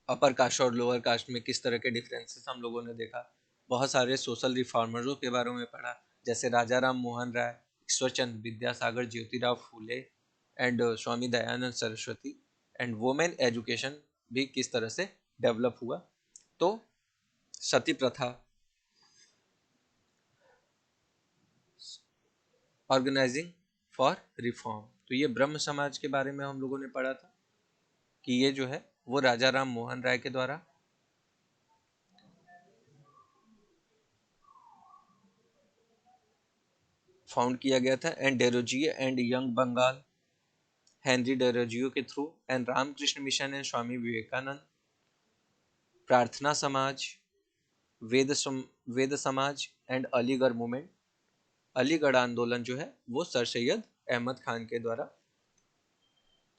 [SPEAKER 1] अपर कास्ट और लोअर कास्ट में किस तरह के डिफरेंसेस हम लोगों ने देखा। बहुत सारे सोशल रिफॉर्मरों के बारे में पढ़ा, जैसे Raja Ram Mohan Roy, Ishwarchand Vidyasagar, Jyotirao Phule and Swami Dayanand Saraswati. And women education भी किस तरह से डेवलप हुआ। तो सती प्रथा, ऑर्गेनाइजिंग फॉर रिफॉर्म, तो ये ब्रह्म समाज के बारे में हम लोगों ने पढ़ा था कि ये जो है वो राजा राम मोहन राय के द्वारा फाउंड किया गया था। And Derozio and Young Bengal, Henry Derozio के through, and Ramakrishna Mission and Swami Vivekananda, Prarthana Samaj, वेद समाज एंड अलीगढ़ मूवमेंट। अलीगढ़ आंदोलन जो है वो सर सैयद अहमद खान के द्वारा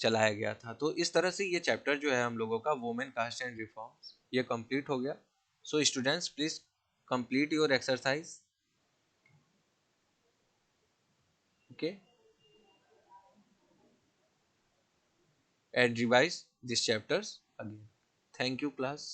[SPEAKER 1] चलाया गया था। तो इस तरह से ये चैप्टर जो है हम लोगों का वुमेन कास्ट एंड रिफॉर्म्स ये कंप्लीट हो गया। So students please complete your exercise, okay, and revise these chapters again. Thank you class.